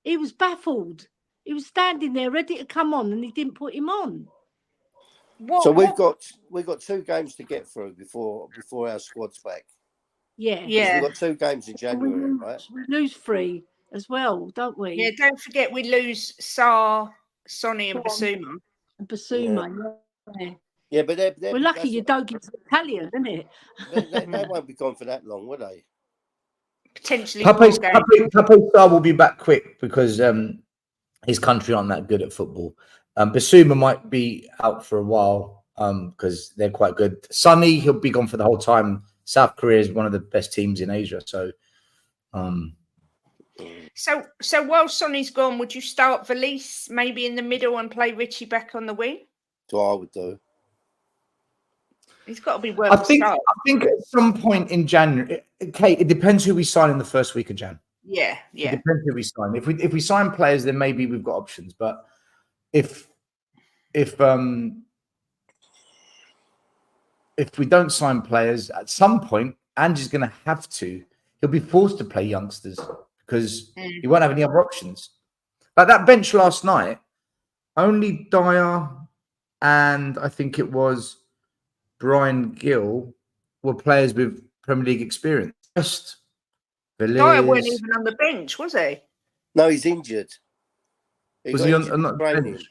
He was baffled. He was standing there ready to come on and he didn't put him on. So we've got 2 games to get through before our squad's back. Yeah. We've got 2 games in January, right? We lose 3 as well, don't we? Yeah, don't forget we lose Sarr, Sonny and Basuma. Yeah, but we're lucky you don't get Italian, isn't it? They won't be gone for that long, will they? Potentially. Pape Sarr will be back quick because his country aren't that good at football. Basuma might be out for a while. because they're quite good. Sonny, he'll be gone for the whole time. South Korea is one of the best teams in Asia. So, so while Sonny's gone, would you start Valise maybe in the middle and play Richie back on the wing? So I would do. He's got to be worth I think start. I think at some point in January, okay, it depends who we sign in the first week of Jan. Yeah. It depends who we sign. If we sign players, then maybe we've got options. But if we don't sign players, at some point, Ange's going to have to. He'll be forced to play youngsters because he won't have any other options. Like that bench last night, only Dyer and I think it was Brian Gill were players with Premier League experience. Just Dyer wasn't even on the bench, was he? No, he's injured. Was he on the bench?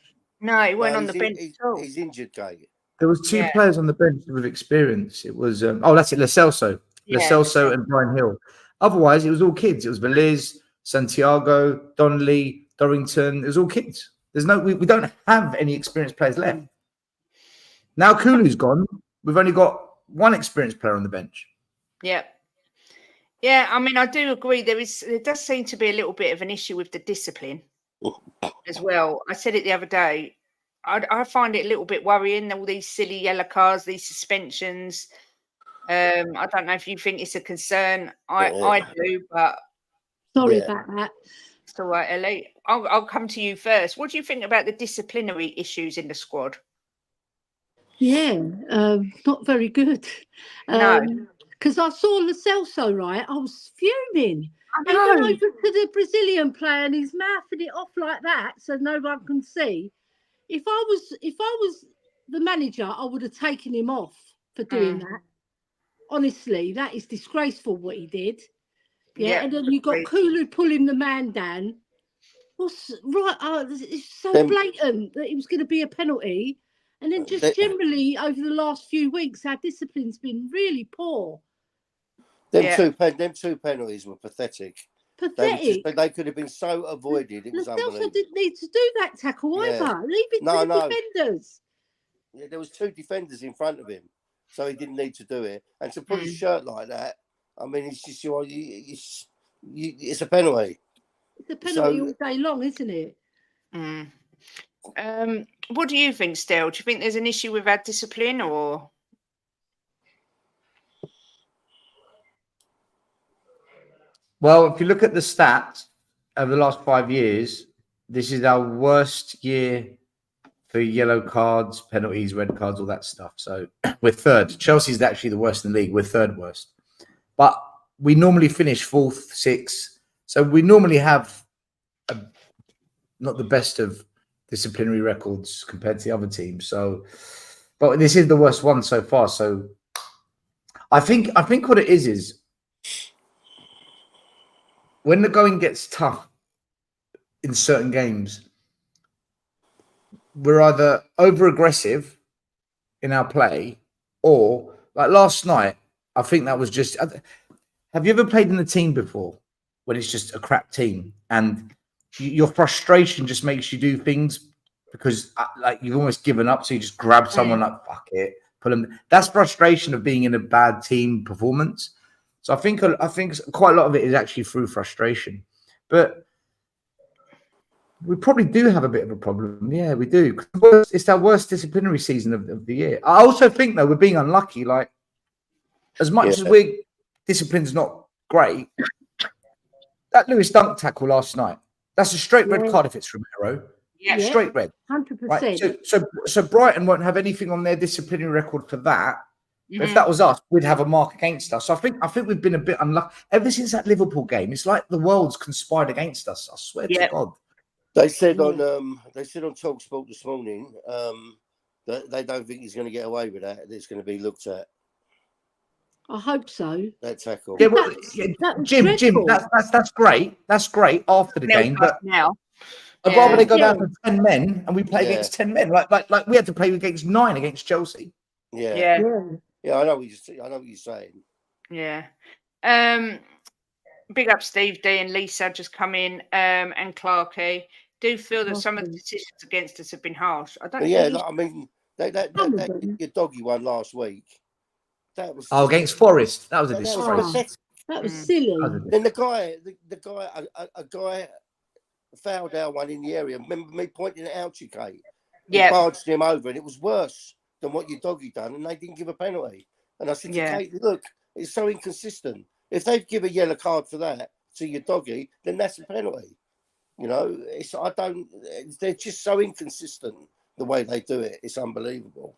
No, he wasn't on the bench at all. He's injured, Gay. There was two players on the bench with experience. It was that's it, Lo Celso. Lo Celso and Brian Hill. Otherwise, it was all kids. It was Veliz, Santiago, Donnelly, Dorrington. It was all kids. There's we don't have any experienced players left. Now Kulu's gone. We've only got one experienced player on the bench. Yeah. Yeah, I mean, I do agree. There does seem to be a little bit of an issue with the discipline as well. I said it the other day. I find it a little bit worrying, all these silly yellow cards, these suspensions. I don't know if you think it's a concern. I do, but... Sorry about that. It's all right, Elly. I'll come to you first. What do you think about the disciplinary issues in the squad? Yeah, not very good. No. Because I saw Lo Celso, right? I was fuming. I He went know. over to the Brazilian player and he's mouthing it off like that so no one can see. If I was the manager, I would have taken him off for doing that. Honestly, that is disgraceful what he did. Yeah, and then you got Kulu pulling the man down. What's right? It's so blatant that it was going to be a penalty. And then just generally over the last few weeks, our discipline's been really poor. Them two penalties were pathetic. Pathetic. They could have been so avoided. It was unbelievable. Didn't need to do that tackle either. Leave it to the defenders. Yeah, there was two defenders in front of him, so he didn't need to do it. And to put his shirt like that, I mean, it's just it's a penalty. It's a penalty all day long, isn't it? What do you think, Stel? Do you think there's an issue with our discipline, or? Well, if you look at the stats over the last 5 years, this is our worst year for yellow cards, penalties, red cards, all that stuff. So we're third. Chelsea's actually the worst in the league. We're third worst. But we normally finish fourth, sixth. So we normally have not the best of disciplinary records compared to the other teams. So, but this is the worst one so far. So I think what it is when the going gets tough in certain games, we're either over aggressive in our play or like last night, I think that was just, have you ever played in a team before when it's just a crap team and your frustration just makes you do things because like you've almost given up. So you just grab someone like, fuck it, pull them. That's frustration of being in a bad team performance. So I think quite a lot of it is actually through frustration, but we probably do have a bit of a problem. Yeah, we do. It's our worst disciplinary season of the year. I also think though, we're being unlucky. Like as much as discipline's not great, that Lewis Dunk tackle last night, that's a straight red card if it's Romero. Yeah, straight red. 100%. Right? So Brighton won't have anything on their disciplinary record for that. But if that was us, we'd have a mark against us. So I think we've been a bit unlucky ever since that Liverpool game. It's like the world's conspired against us. I swear to God. They said on TalkSport this morning that they don't think he's going to get away with that. It's going to be looked at. I hope so. That tackle. Yeah, well, Jim, that's great. That's great after the game, but now I'd rather they go down to 10 men and we play against 10 men. Like we had to play against 9 against Chelsea. Yeah, I know what you're saying. Yeah. Big up Steve D and Lisa just come in, and Clarky. Do feel that some of the decisions against us have been harsh. I don't. I mean, Your doggy one last week. That was against Forest. That was a disgrace. That was silly. Then a guy fouled our one in the area. Remember me pointing it out to you, Kate? Yeah. Barged him over, and it was worse than what your doggy done, and they didn't give a penalty. And I said to Kate, look, it's so inconsistent. If they give a yellow card for that to your doggy, then that's a penalty. You know, they're just so inconsistent the way they do it. It's unbelievable.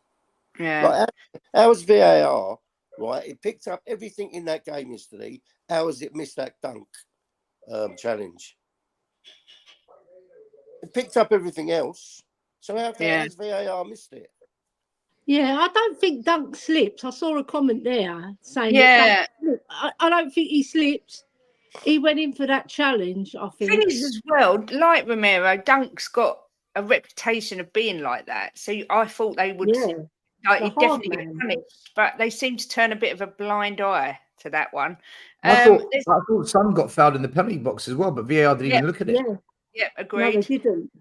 Yeah. Like, how was VAR, right? It picked up everything in that game yesterday. How has it missed that dunk challenge? It picked up everything else. So how has VAR missed it? Yeah, I don't think Dunk slipped. I saw a comment there saying I don't think he slipped. He went in for that challenge, I think. Thing is, as well, like Romero, Dunk's got a reputation of being like that. So I thought they would he'd definitely get punished, but they seem to turn a bit of a blind eye to that one. I thought Son got fouled in the penalty box as well, but VAR didn't even look at it. Yeah, agreed. No, they didn't.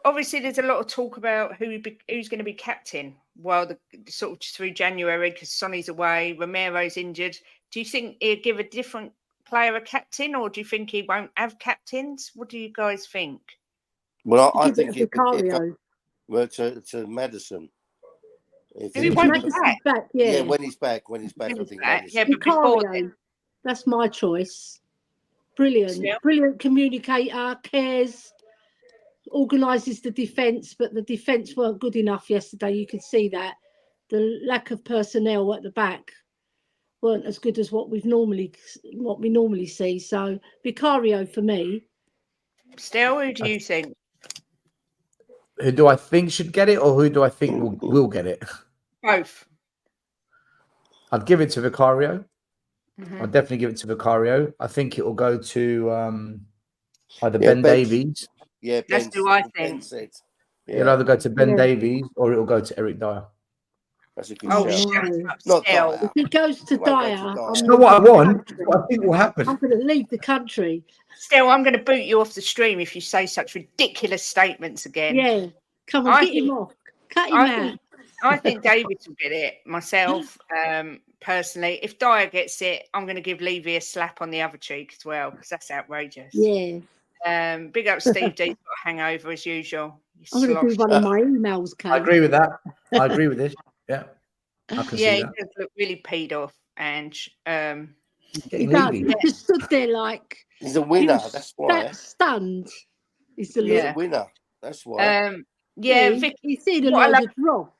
Obviously, there's a lot of talk about who's going to be captain while the sort of through January because Sonny's away, Romero's injured. Do you think he'll give a different player a captain, or do you think he won't have captains? What do you guys think? Well, I think it went to Madison. If he won't be back, when he's back, I think Madison. Yeah, but before then, that's my choice. Brilliant, brilliant communicator, cares. Organises the defence, but the defence weren't good enough yesterday. You could see that the lack of personnel at the back weren't as good as what we normally see. So Vicario for me. Still, who do you think? Who do I think should get it, or who do I think will get it? Both. I'd give it to Vicario. I'd definitely give it to Vicario. I think it will go to either Ben Davies. Yeah, that's who I think. It'll either go to Ben Davies or it'll go to Eric Dyer. That's a good shout. If it goes to Dyer, you know what I want? What I think will happen. I'm going to leave the country. Still, I'm going to boot you off the stream if you say such ridiculous statements again. Yeah, come on, get him off. Cut him out. I think Davies will get it myself, personally. If Dyer gets it, I'm going to give Levy a slap on the other cheek as well, because that's outrageous. Yeah. Big up Steve D's got a hangover as usual. I'm going to do one of my emails, Kate. I agree with that. I agree with this. Yeah. I can see that. He does look really peed off. And he does. He just stood there like... He's a winner, that's why. Stunned. He's a winner, that's why. Vicky, you see the load of drop.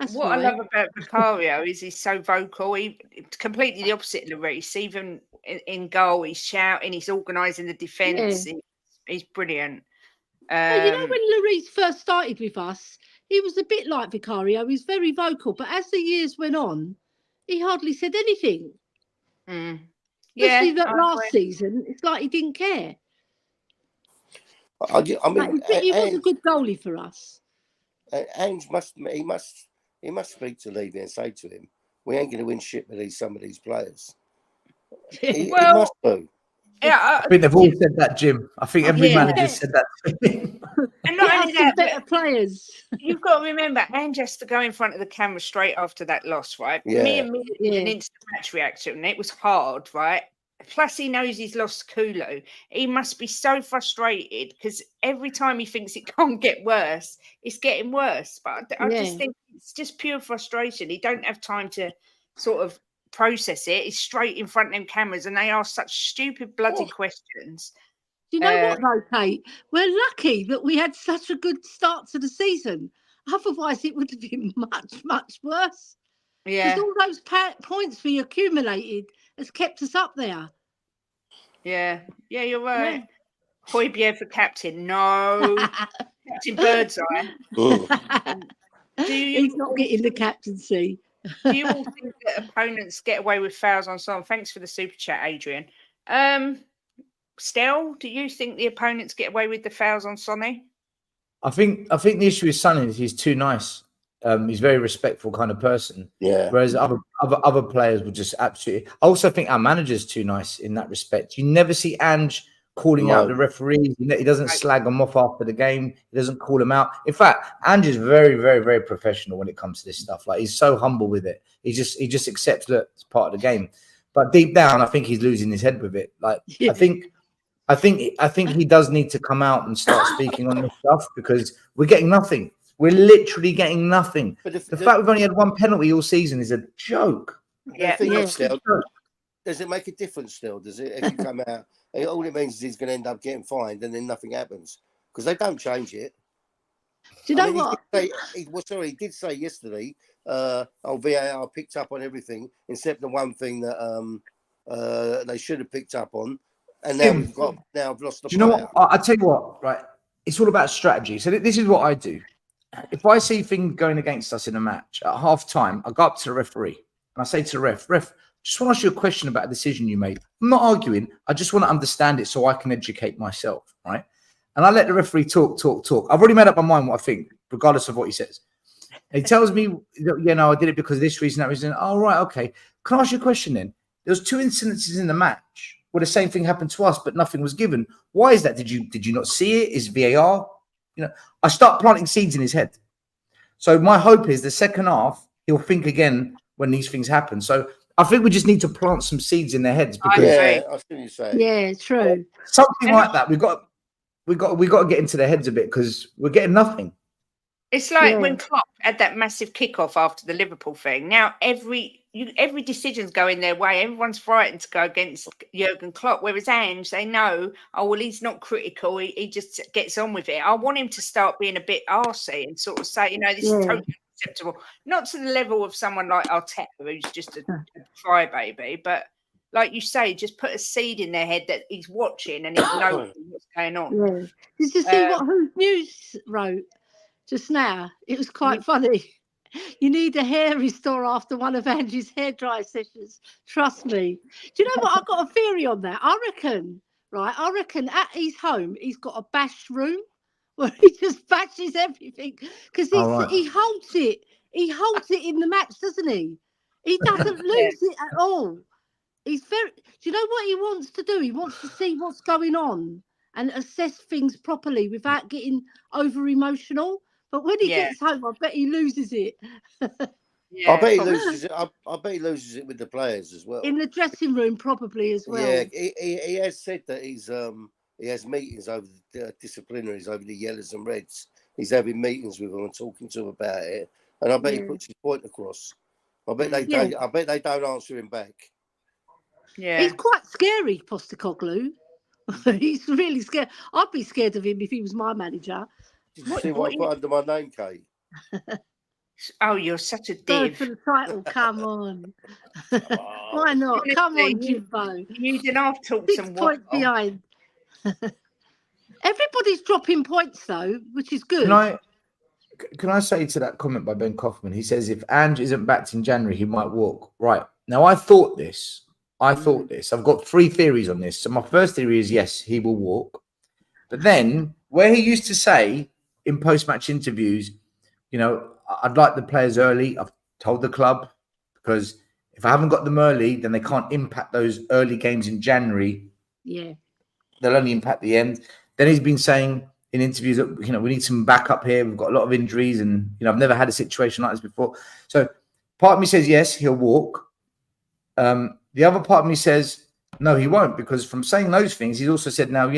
I love about Vicario is he's so vocal. It's completely the opposite of Lloris. Even in goal, he's shouting, he's organising the defence. Yeah. He's brilliant. You know, when Lloris first started with us, he was a bit like Vicario. He's very vocal, but as the years went on, he hardly said anything. Especially that last season, it's like he didn't care. I mean, he was a good goalie for us. Ange must speak to Levy and say to him, "We ain't going to win shit with some of these players." He must do. Yeah, I think they've all said that, Jim. I think every manager said that. And not only that, better players. You've got to remember, Ange has to go in front of the camera straight after that loss, right? Yeah. Me and an instant match reaction, and it was hard, right? Plus, he knows he's lost Kulu. He must be so frustrated because every time he thinks it can't get worse, it's getting worse. But I just think it's just pure frustration. He don't have time to sort of process it. It's straight in front of them cameras, and they ask such stupid bloody questions. Do you know what, though, Kate? We're lucky that we had such a good start to the season. Otherwise, it would have been much, much worse. Yeah. Because all those points we accumulated has kept us up there. Yeah, you're right. Højbjerg for captain. No. Captain Birdseye. He's not getting the captaincy. Do you all think that opponents get away with fouls on Son? Thanks for the super chat, Adrian. Stel, do you think the opponents get away with the fouls on Sonny? I think the issue with Son is he's too nice. He's a very respectful kind of person. Yeah. Whereas other players will just absolutely. I also think our manager's too nice in that respect. You never see Ange calling out the referees. He doesn't slag them off after the game. He doesn't call them out. In fact, Andrew's very, very, very professional when it comes to this stuff. Like, he's so humble with it. He just accepts that it's part of the game. But deep down, I think he's losing his head with it. Like, I think he does need to come out and start speaking on this stuff, because we're getting nothing. We're literally getting nothing. But the fact we've only had one penalty all season is a joke. Does it make a difference still? Does it, if you come out, all it means is he's going to end up getting fined and then nothing happens, because they don't change it. Do you know what? He did say yesterday, VAR picked up on everything except the one thing that they should have picked up on, and now I've lost the. Do you know what? I tell you what, right? It's all about strategy. So this is what I do. If I see things going against us in a match at half time, I go up to the referee and I say to the ref, just want to ask you a question about a decision you made. I'm not arguing. I just want to understand it so I can educate myself, right? And I let the referee talk. I've already made up my mind what I think, regardless of what he says. And he tells me, I did it because of this reason, that reason. Oh, right, okay. Can I ask you a question then? There was 2 incidences in the match where the same thing happened to us, but nothing was given. Why is that? Did you not see it? Is VAR? I start planting seeds in his head. So my hope is the second half, he'll think again when these things happen. So I think we just need to plant some seeds in their heads, because I see what you say. Yeah, true. Something like that. We got to get into their heads a bit, because we're getting nothing. It's like when Klopp had that massive kickoff after the Liverpool thing. Now every decision's going their way. Everyone's frightened to go against Jurgen Klopp. Whereas Ange, they know, he's not critical. He just gets on with it. I want him to start being a bit arsey and sort of say, this is totally acceptable. Not to the level of someone like Arteta, who's just a crybaby, but like you say, just put a seed in their head that he's watching and he knows what's going on. Yeah. Did you see what Who's News wrote just now? It was quite funny. You need a hair restore after one of Andrew's hairdryer sessions. Trust me. Do you know what? I've got a theory on that. I reckon at his home, he's got a bash room where he just bashes everything, because he holds it. He holds it in the match, doesn't he? He doesn't lose it at all. He's very. Do you know what he wants to do? He wants to see what's going on and assess things properly without getting over emotional. But when he gets home, I bet he loses it. I bet he loses it. I bet he loses it with the players as well. In the dressing room, probably as well. Yeah, he has said that he has meetings over the disciplinaries over the yellows and reds. He's having meetings with them and talking to them about it. And I bet he puts his point across. I bet they don't. I bet they don't answer him back. Yeah, he's quite scary, Postecoglou. He's really scared. I'd be scared of him if he was my manager. Did you see what I put under my name, Kate? Oh, you're such a Go div. for the title, come on. Why not? Come on, Jimbo. You did half talk 6 points behind. Everybody's dropping points though, which is good. Can I say to that comment by Ben Kaufman? He says if Ange isn't backed in January, he might walk. Right. Now I thought this. I've got 3 theories on this. So my first theory is yes, he will walk. But then where he used to say in post-match interviews, I'd like the players early. I've told the club, because if I haven't got them early, then they can't impact those early games in January. Yeah. They'll only impact the end. Then he's been saying in interviews that, we need some backup here. We've got a lot of injuries and, I've never had a situation like this before. So part of me says, yes, he'll walk. The other part of me says, no, he won't, because from saying those things, he's also said now,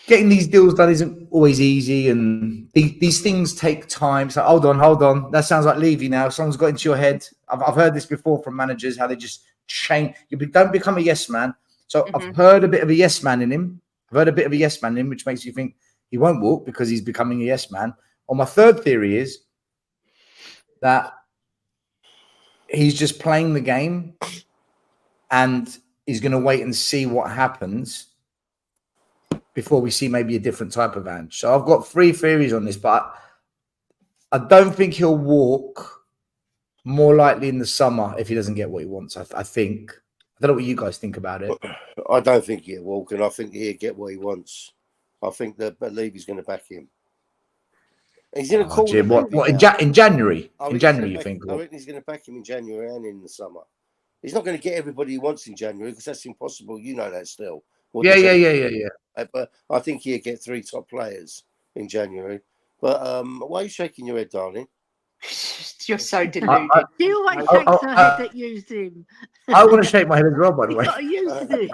getting these deals done isn't always easy, and these things take time. So hold on. That sounds like Levy now. Someone's got into your head. I've heard this before from managers, how they just change. Don't become a yes man. So I've heard a bit of a yes man in him. Which makes you think he won't walk because he's becoming a yes man. Or my third theory is that he's just playing the game and he's going to wait and see what happens before we see maybe a different type of Ange. So I've got 3 theories on this, but I don't think he'll walk, more likely in the summer if he doesn't get what he wants. I think. I don't know what you guys think about it. I don't think he'll walk, and I think he'll get what he wants. I think that Levy's going to back him. He's in a call. Jim, what in January? In January, you think? I reckon he's going to back him in January and in the summer. He's not going to get everybody he wants in January because that's impossible. You know that still. Yeah. But I think he'll get 3 top players in January. But why are you shaking your head, darling? You're so deluded. He always shakes her head that used him. I want to shake my head as well, by the way. Got to use it.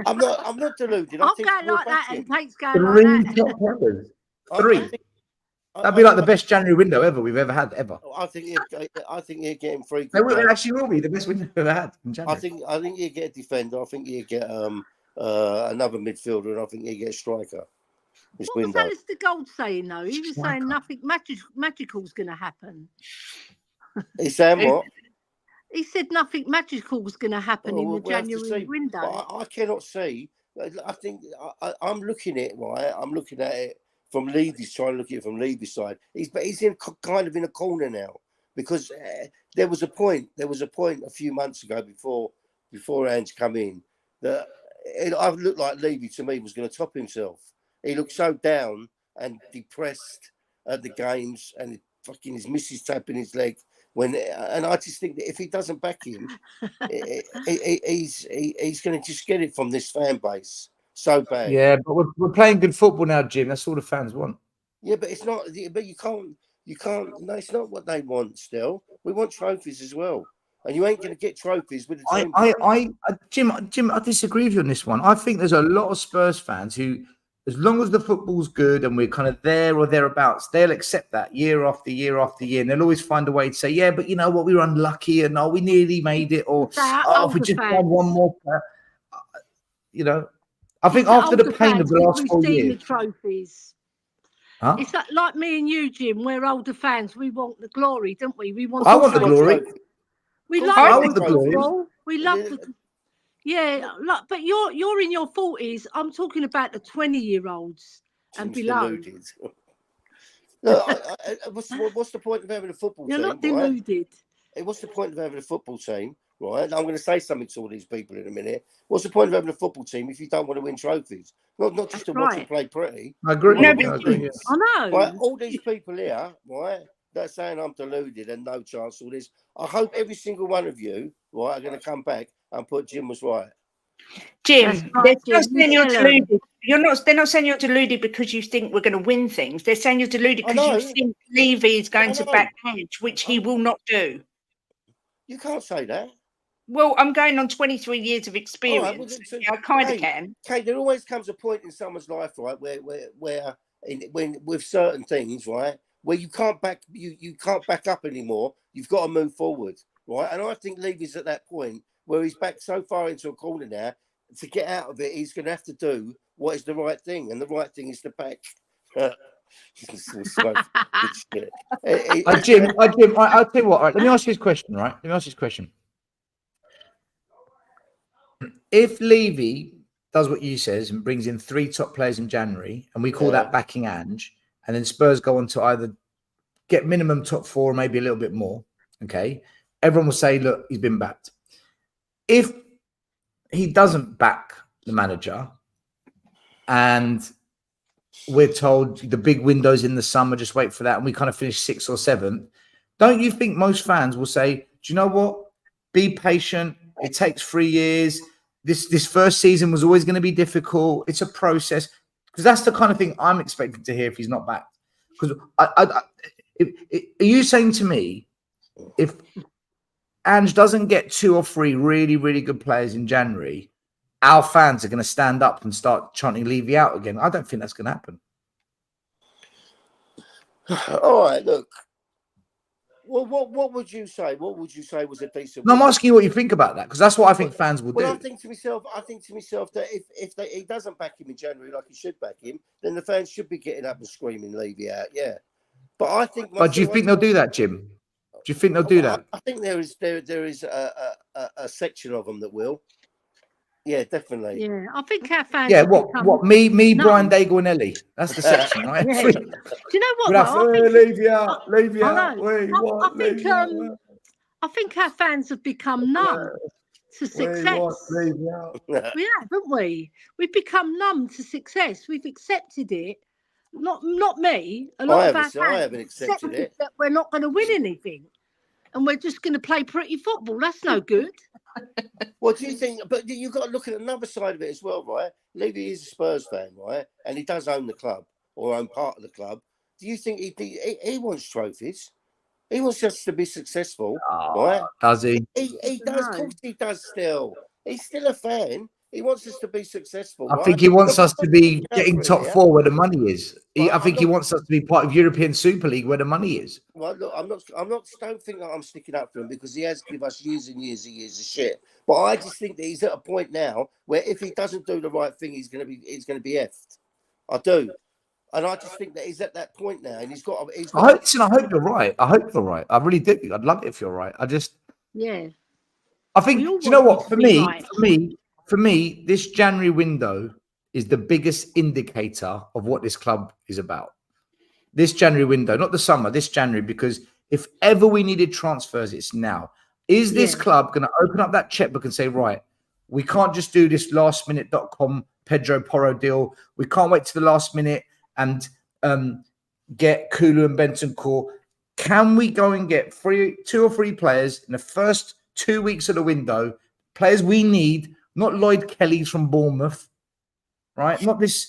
I'm not deluded. I'm going like that, and Kate's going 3 like that. top players. 3. That'd be like the best January window we've ever had ever. I think you're getting 3. It actually will be the best window we've ever had in January. I think you get a defender. I think you get another midfielder, and I think you get a striker. This What window. was Alistair Gold saying though? He was saying nothing magical's going to happen. He's saying what? He said nothing magical was going to happen in the January window. But I cannot see. I think I'm looking at it, right. I'm looking at it from Levy's, trying to look at it from Levy's side. He's kind of in a corner now, because there was a point a few months ago before Ange come in that I looked like Levy to me was going to top himself. He looked so down and depressed at the games, and fucking his missus tapping his leg. And I just think that if he doesn't back him, he's going to just get it from this fan base so bad. Yeah, but we're playing good football now, Jim. That's all the fans want. Yeah, but it's not. But you can't. No, it's not what they want. Still, we want trophies as well, and you ain't going to get trophies with the team. Jim, I disagree with you on this one. I think there's a lot of Spurs fans who, as long as the football's good and we're kind of there or thereabouts, they'll accept that year after year after year. And they'll always find a way to say, yeah, but you know what, we were unlucky, and we nearly made it, or if we just had one more player. You know, I think after the pain of the last 4 years. The trophies. Huh? It's like me and you, Jim. We're older fans. We want the glory, don't we? I want the glory. We like the glory. We love the. Yeah, but you're in your 40s. I'm talking about the 20-year-olds and below. Look, what's the point of having a football team? You're not deluded. Right? What's the point of having a football team, right? I'm going to say something to all these people in a minute. What's the point of having a football team if you don't want to win trophies? Not just to watch them play pretty. I agree. I know. Right? All these people here, right? They're saying I'm deluded and no chance. All this. I hope every single one of you, right, are going to come back and put Jim was right. Jim, they're not saying you're deluded. They're not saying you're deluded because you think we're going to win things. They're saying you're deluded because you think Levy is going to back Ange, which he will not do. You can't say that. Well, I'm going on 23 years of experience. I kind of can. Kate, there always comes a point in someone's life, right, where when with certain things, right, where you can't back up anymore. You've got to move forward, right? And I think Levy's at that point where he's backed so far into a corner now. To get out of it, he's going to have to do what is the right thing, and the right thing is to back. Jim, I'll tell you what. Right, let me ask you this question. Right, let me ask you this question. If Levy does what you says and brings in 3 top players in January, and we call that backing Ange, and then Spurs go on to either get minimum top 4, maybe a little bit more, okay, everyone will say, look, he's been backed. If he doesn't back the manager and we're told the big windows in the summer, just wait for that, and we kind of finish 6th or 7th, don't you think most fans will say, do you know what? Be patient. It takes 3 years. This first season was always going to be difficult. It's a process. Because that's the kind of thing I'm expecting to hear if he's not backed. Because are you saying to me, if Ange doesn't get 2 or 3 really, really good players in January, our fans are going to stand up and start chanting Levy out again? I don't think that's going to happen. All right, look. Well, what would you say? What would you say was a decent? No, I'm asking you what you think about that, because that's what I think fans will do. I think to myself that if he doesn't back him in January like he should back him, then the fans should be getting up and screaming Levy out. Yeah, but I think. But do you think they'll do that, Jim? Do you think they'll do that? I think there is a section of them that will. Yeah, definitely. Yeah, I think our fans. Yeah, what? Me, Brian Daigle, and Elly. That's the section, right? Yeah. Do you know what? Levy out. I think our fans have become numb to success. We have, haven't we? We've become numb to success. We've accepted it. Not me. A lot of our fans I haven't accepted it. That we're not going to win anything, and we're just going to play pretty football. That's no good. What do you think? But you've got to look at another side of it as well, right? Levy is a Spurs fan, right? And he does own the club or own part of the club. Do you think he wants trophies? He wants us to be successful, right? Does he? He does. Of course he does still. He's still a fan. He wants us to be successful. I right? think he wants us to be getting top four where the money is. I think he wants us to be part of European Super League where the money is. Well, look, don't think that I'm sticking up for him because he has given us years and years and years of shit. But I just think that he's at a point now where if he doesn't do the right thing, he's going to be effed. I do. And I just think that he's at that point now, and he's got. I hope you're right. I hope you're right. I really do. I'd love it if you're right. I think. Do you know what? For me, this January window is the biggest indicator of what this club is about. This January window, not the summer. This January, because if ever we needed transfers, it's now. Is this club going to open up that checkbook and say, right, we can't just do this lastminute.com Pedro Porro deal. We can't wait to the last minute and get Kulu and Bentancur. Can we go and get 2 or 3 players in the first 2 weeks of the window? Players we need, not Lloyd Kelly's from Bournemouth, right? Not these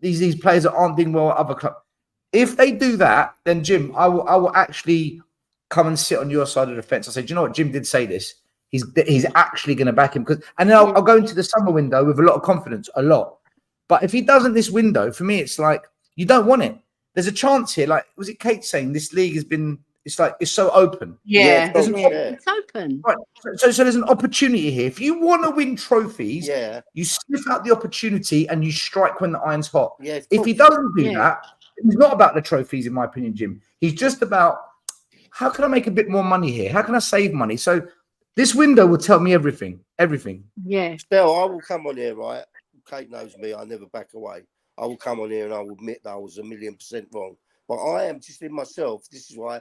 players that aren't doing well at other clubs. If they do that, then Jim, I will actually come and sit on your side of the fence. I say, do you know what? Jim did say this. He's actually going to back him and then I'll go into the summer window with a lot of confidence, a lot. But if he doesn't this window, for me, it's like you don't want it. There's a chance here. Like, was it Kate saying this league has been? It's so open. Yeah, it's open. Right. So there's an opportunity here. If you want to win trophies, you sniff out the opportunity and you strike when the iron's hot. Yeah, if he doesn't do that, he's not about the trophies, in my opinion, Jim. He's just about how can I make a bit more money here? How can I save money? So this window will tell me everything. Everything. Yeah. Stel, I will come on here, right? Kate knows me. I never back away. I will come on here and I will admit that I was 1,000,000% wrong. But I am just in myself. This is why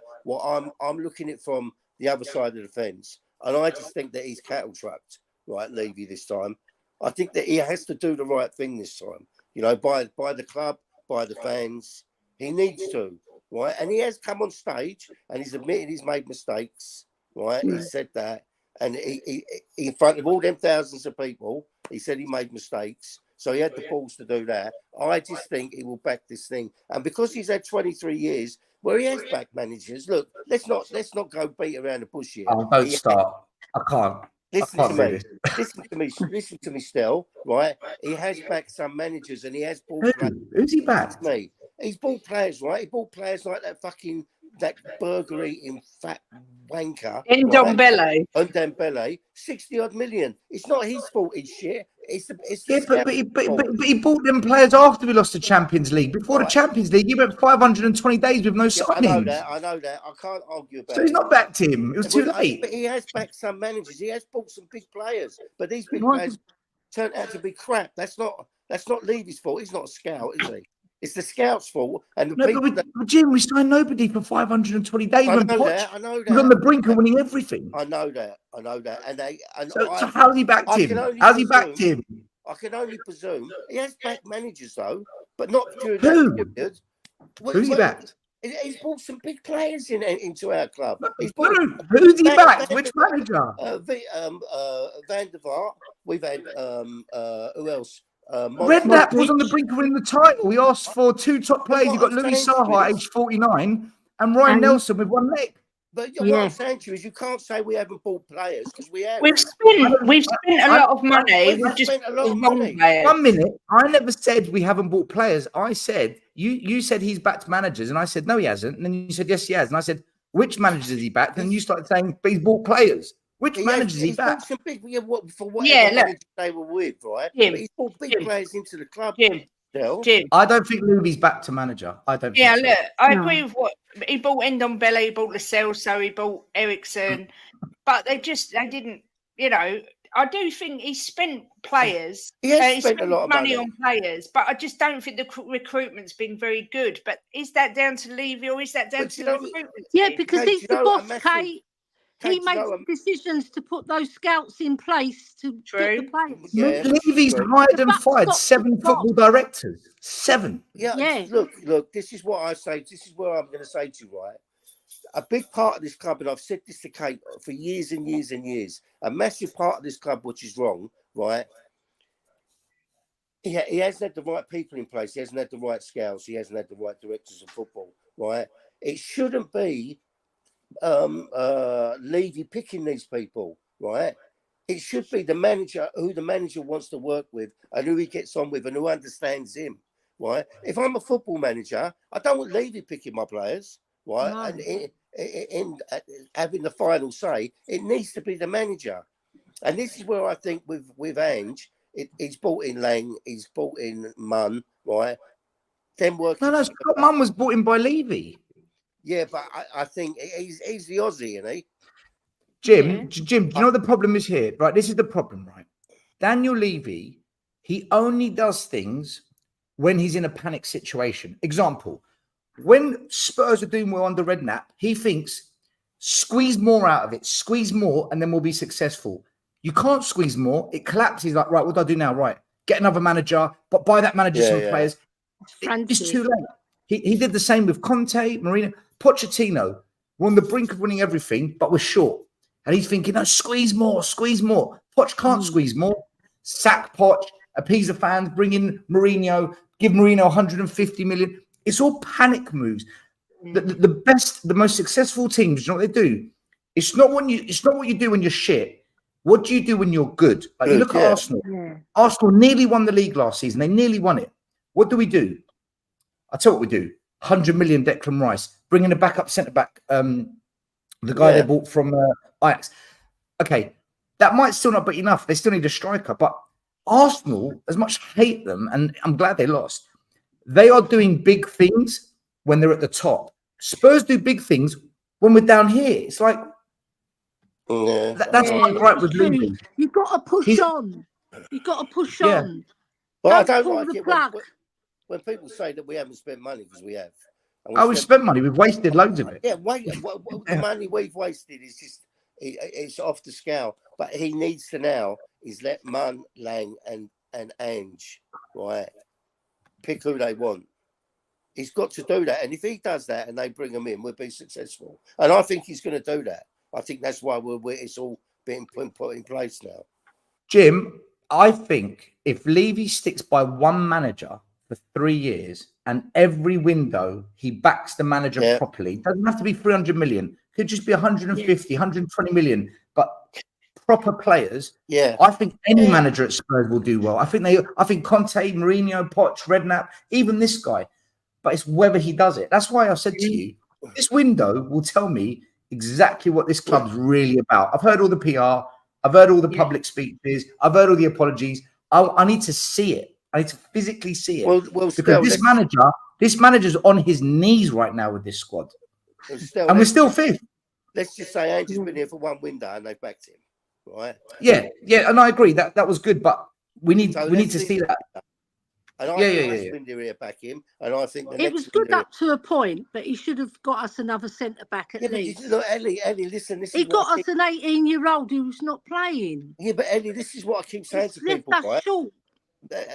I'm looking at from the other side of the fence. And I just think that he's cattle trucked, right, Levy, this time. I think that he has to do the right thing this time. You know, by the club, by the fans. He needs to, right? And he has come on stage and he's admitted he's made mistakes, right? He said that. And he in front of all them thousands of people, he said he made mistakes. So he had the balls to do that. I just think he will back this thing. And because he's had 23 years where he has backed managers, look, let's not go beat around the bush here. Oh, don't start. I can't. Listen to me, Stel, right? He has backed some managers and he has bought players. Who's he backed? Me. He's bought players, right? He bought players like that burger eating fat wanker. Ndombele. Ndombele, 60-odd million. It's not his fault, it's shit. But he bought them players after we lost the Champions League. Before the Champions League, he went 520 days with no signings. I know that. I can't argue about it. So he's not backed him. It was too late. But he has backed some managers. He has bought some big players. But these big players turned out to be crap. That's not Levy's fault. He's not a scout, is he? It's the scouts' fault. And but Jim, we signed nobody for 520 days. I know that. He was on the brink of winning everything. I know that. So how's he backed him? How's he backed him? I can only presume. He has backed managers, though, but not during that period. Who's he backed? He's brought some big players into our club. Who's he backed? Which manager? Van der Vaart. We've had who else? Redknapp was on the brink of winning the title. We asked for 2 top players. You got Louis Saha, age 49, and Ryan Nelson with 1 leg. But what I'm saying to you is, you can't say we haven't bought players because we have. We've spent a lot of money. We've just spent a lot of money. 1 minute. I never said we haven't bought players. I said you said he's backed managers, and I said no, he hasn't. And then you said yes, he has. And I said which managers has he backed? And you started saying but he's bought players. Which managers he backed? Some big, for whatever they were with, right? But he's brought big players into the club. Jim. I don't think Levy's back to manager. I don't. Yeah, think look, I agree with what he bought. Ndombele, he bought Lascelles, so he bought Ericsson, but they didn't. You know, I do think he spent players. He has spent a lot of money on players, but I just don't think the recruitment's been very good. But is that down to Levy or is that down to the recruitment? Yeah, because he's the boss, Kate. He makes decisions to put those scouts in place to get the players. Yeah. Levy's hired and fired 7 football directors. 7. Yeah. Look. This is what I say. This is where I'm going to say to you, right? a big part of this club, and I've said this to Kate for years and years and years, a massive part of this club, which is wrong, right? He hasn't had the right people in place. He hasn't had the right scouts. He hasn't had the right directors of football, right? It shouldn't be Levy picking these people, right? It should be the manager, who the manager wants to work with and who he gets on with and who understands him, right? If I'm a football manager, I don't want Levy picking my players, right? No. And in having the final say, it needs to be the manager. And this is where I think with Ange, he's brought in Lang, he's brought in Munn, right? Then working. No, Scott Munn was brought in by Levy. Yeah, but I think he's the Aussie, isn't he? Jim, do you know what the problem is here? Right, this is the problem, right? Daniel Levy, he only does things when he's in a panic situation. Example, when Spurs are doing well under Redknapp, he thinks, squeeze more out of it, squeeze more, and then we'll be successful. You can't squeeze more. It collapses. Like, right, what do I do now? Right, get another manager, but buy that manager some players. It's too late. He did the same with Conte, Mourinho, Pochettino. We're on the brink of winning everything, but we're short. And he's thinking, no, squeeze more, squeeze more. Poch can't squeeze more. Sack Poch, appease the fans, bring in Mourinho, give Mourinho 150 million. It's all panic moves. The best, the most successful teams, you know what they do? It's not what you do when you're shit. What do you do when you're good? Like you look at Arsenal. Yeah. Arsenal nearly won the league last season. They nearly won it. What do? I'll tell you what we do. 100 million Declan Rice, bringing a backup centre-back, the guy they bought from Ajax. Okay, that might still not be enough. They still need a striker. But Arsenal, as much hate them, and I'm glad they lost, they are doing big things when they're at the top. Spurs do big things when we're down here. It's like, that's my gripe with Levy. You've got to push on. You've got to push on. Well, I don't like it when people say that we haven't spent money, because we have. We've spent money. We've wasted loads of it. Yeah, the money we've wasted is just, it's off the scale. But he needs to now is let Munn, Lang and Ange, right, pick who they want. He's got to do that. And if he does that and they bring him in, we'll be successful. And I think he's going to do that. I think that's why it's all being put in place now. Jim, I think if Levy sticks by one manager for 3 years and every window he backs the manager properly, it doesn't have to be 300 million. It could just be 150, 120 million, but proper players. Yeah, I think any manager at Spurs will do well. I think Conte, Mourinho, Poch, Redknapp, even this guy. But it's whether he does it. That's why I said to you, this window will tell me exactly what this club's really about. I've heard all the PR. I've heard all the public speeches. I've heard all the apologies. I need to see it. I need to physically see it. Well, because this manager's on his knees right now with this squad. And we're still fifth. Let's just say Ange's been here for one window and they've backed him. Right? Yeah, and I agree. That was good, but we need to see that. And I think Windy here back him, and I think it was good up to a point, but he should have got us another centre back at least. But look, Elly, listen. He got us an 18-year-old who's not playing. Yeah, but Elly, this is what I keep saying to people, right?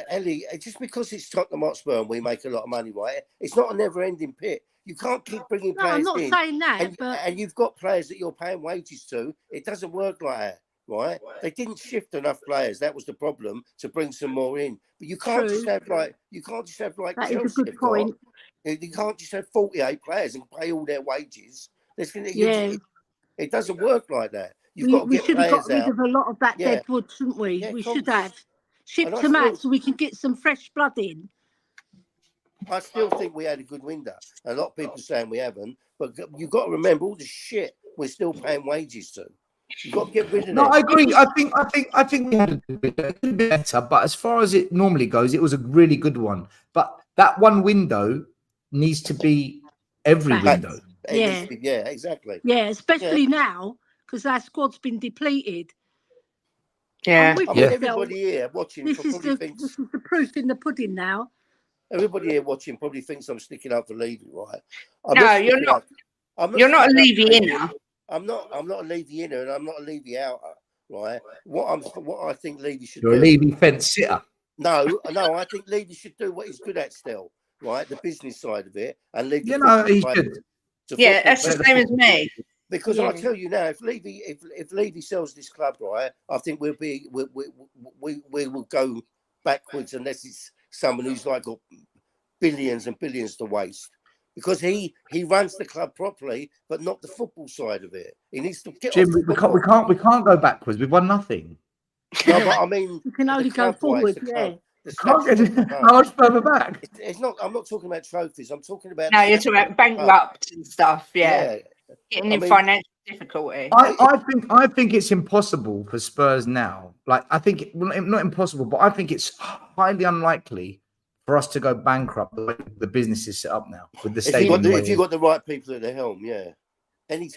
Elly, just because it's Tottenham Hotspur and we make a lot of money, right? It's not a never-ending pit. You can't keep bringing players in. I'm not saying that, and you've got players that you're paying wages to. It doesn't work like that. Right, they didn't shift enough players. That was the problem, to bring some more in. But you can't just have like that is a good point. You can't just have 48 players and pay all their wages. It doesn't work like that. We should have got rid of a lot of that dead wood, shouldn't we? Yeah, we should have shipped them out so we can get some fresh blood in. I still think we had a good window. A lot of people saying we haven't, but you've got to remember all the shit we're still paying wages to. You've got to get rid of No, I agree. I think we had a bit better, but as far as it normally goes, it was a really good one. But that one window needs to be every window. Yeah, exactly. Yeah, especially now, because our squad's been depleted. Yeah. Everybody here watching. This is the proof in the pudding now. Everybody here watching probably thinks I'm sticking up for Levy, right? No, you're not. You're not a Levy inner. I'm not a Levy inner, and I'm not a Levy outer, right? What I think Levy should do. You're a Levy fence sitter. No, I think Levy should do what he's good at still, right? The business side of it, and leave. He should. Yeah, that's the same as me. Because I tell you now, if Levy sells this club, right, I think we will go backwards unless it's someone who's like got billions and billions to waste. Because he runs the club properly, but not the football side of it. He needs to get Jim, off we can't go backwards. We've won nothing. No, but I mean, you can only go forward. Can't get how much further back? It's not. I'm not talking about trophies. I'm talking about. No, you're talking about bankrupt and stuff. Yeah. Getting in financial difficulty. I think it's impossible for Spurs now. Like, I think not impossible, but I think it's highly unlikely for us to go bankrupt the way the business is set up now with the stadium. If you've got the right people at the helm, any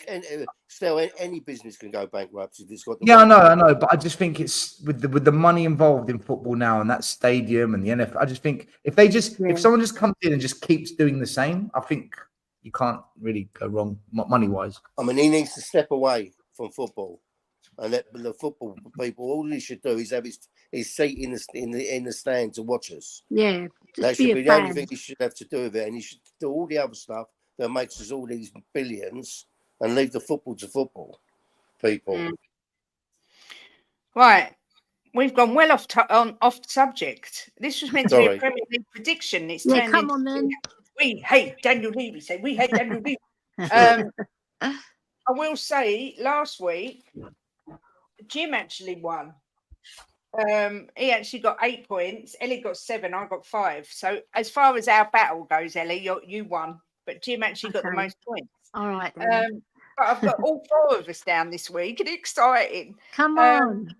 business can go bankrupt if it's got the I know, but I just think it's with the money involved in football now and that stadium and the NFL. I just think if someone just comes in and just keeps doing the same, I think you can't really go wrong money wise. I mean, he needs to step away from football and let the football people. All he should do is have his seat in the stand to watch us. Yeah, that should be the only thing he should have to do with it, and he should do all the other stuff that makes us all these billions. And leave the football to football people. Right. We've gone well off subject. This was meant to be a Premier League prediction. It's turned come on then. We hate Daniel Levy. We hate Daniel Levy. I will say, last week, Jim actually won. He actually got 8 points. Elly got 7. I got 5. So as far as our battle goes, Elly, you won. But Jim actually got the most points. All right. But I've got all 4 of us down this week, and exciting. Come on.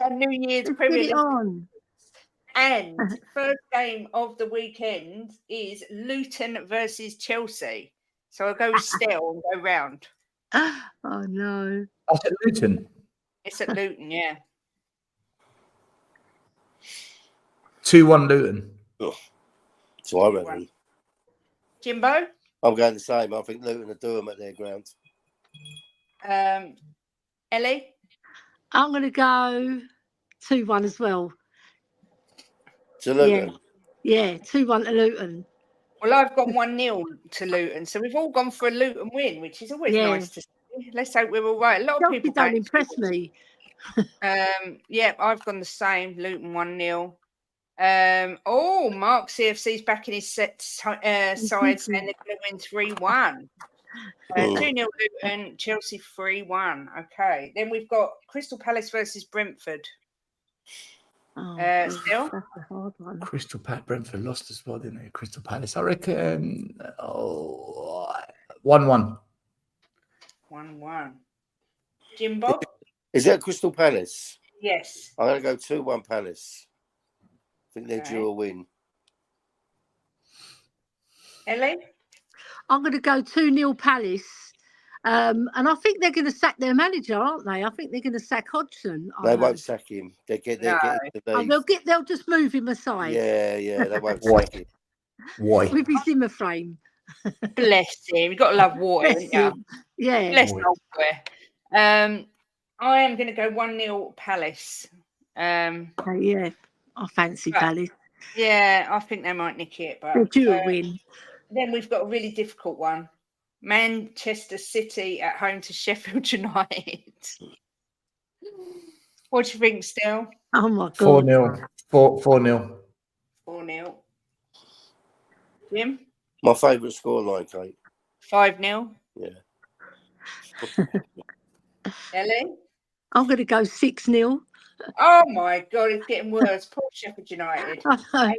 Our New Year's Premier League. On. And first game of the weekend is Luton versus Chelsea. So I'll go Stel and go round. Oh no. That's at Luton. It's at Luton, yeah. 2-1 Luton. Oh, so I reckon. Jimbo? I'm going the same. I think Luton will do them at their ground. Elly? I'm going to go 2-1 as well. To Luton? Yeah, 2-1 to Luton. Well, I've got 1-0 to Luton. So we've all gone for a Luton win, which is always nice to see. Let's hope we're all right. A lot of people don't impress me. I've gone the same. Luton 1-0. Mark CFC's back in his side saying they're going to win 3-1. 2-0 Luton, Chelsea 3-1. Okay. Then we've got Crystal Palace versus Brentford. Still? That's a hard one. Crystal Palace, Brentford lost as well, didn't they? Crystal Palace. I reckon 1-1. 1-1. Jimbo? Is that Crystal Palace? Yes. I'm going to go 2-1 Palace. I think they're due a win. Elly? I'm going to go 2-0 Palace. And I think they're going to sack their manager, aren't they? I think they're going to sack Hodgson. They won't sack him. They'll just move him aside. Yeah, they won't sack him. Why? With his Zimmer frame. Bless him. You've got to love water, haven't you? Yeah. Bless old boy. I am going to go 1-0 Palace. Yeah. I fancy Palace. Yeah, I think they might nick it, but they'll do a win. Then we've got a really difficult one. Manchester City at home to Sheffield United. What do you think, Stel? Oh my God. 4-0. 4-0. 4-0. Jim? My favourite scoreline, Kate. 5-0. Yeah. Elly? I'm going to go 6-0. Oh my God, it's getting worse. Poor Sheffield United. I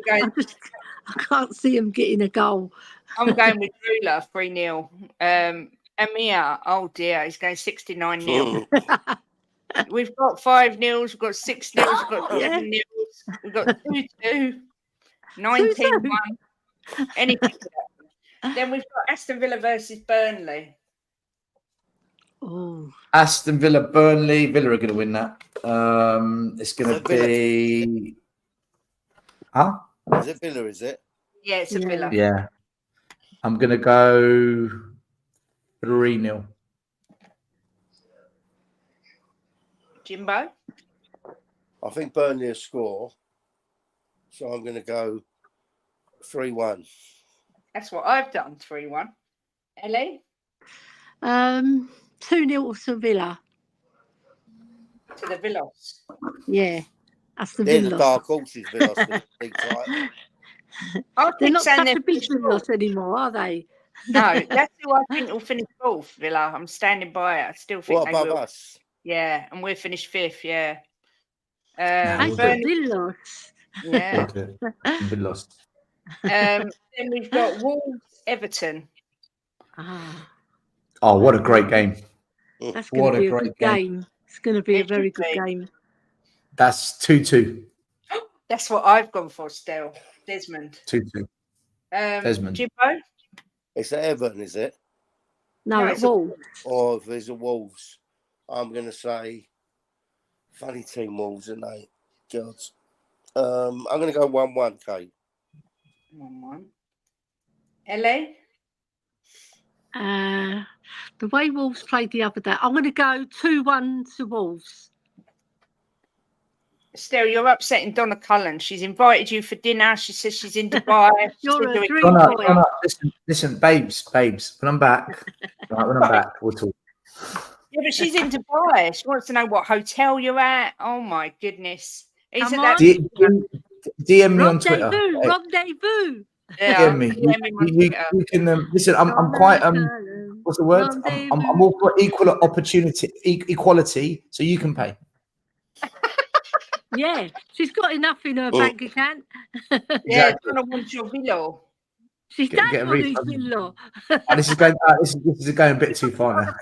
can't see him getting a goal. I'm going with Drula 3-0. Amir, oh dear, he's going 69-0. We've got 5-0s, we've got 6-0s, we've got 7-0s, we've got 2-2, 19-1. Anything. Then we've got Aston Villa versus Burnley. Oh, Aston Villa, Burnley. Villa are going to win that. It's going to be. Huh? Is it Villa? Is it? Yeah, it's a Villa. Yeah. I'm going to go 3-0. Jimbo? I think Burnley will score. So I'm going to go 3-1. That's what I've done, 3-1. Elly? 2-0 to Villa. To the Villas. Yeah, that's the They're the Villas. dark horses, Villas, for the big title. They're not such a big finished Villas anymore, are they? No, that's who I think will finish fourth, Villa. I'm standing by it. I still think What they above will. us? Yeah, and we're finished fifth, yeah. That's we'll the Villas. Yeah. We've lost. Then we've got Wolves, Everton. Ah, Oh, what a great game. that's going What to a be a great good game. It's going to be a It very should good be. game. That's 2-2. That's what I've gone for, Stel. Desmond. 2-2. Desmond. Jimbo? It's at Everton, is it? No, it's at Wolves. Or if there's a Wolves, I'm going to say, funny team Wolves, aren't they? God. I'm going to go 1-1, Kate. 1-1. Elly? The way Wolves played the other day, I'm going to go 2-1 to Wolves. Stel, you're upsetting Donna Cullen. She's invited you for dinner. She says she's in Dubai. You're a dream Donna, boy. Donna, listen, babes. When I'm back, right, when I'm back, we'll talk. Yeah, but she's in Dubai. She wants to know what hotel you're at. Oh my goodness. Come on. DM me on Twitter. Rendezvous. Yeah, DM me. DM me on Twitter. You can listen. I'm quite what's the word? I'm all for equal opportunity, equality, so you can pay. Yeah, she's got enough in her bank account. Yeah, Donna wants your villa. She's done for his villa. This is going a bit too far now.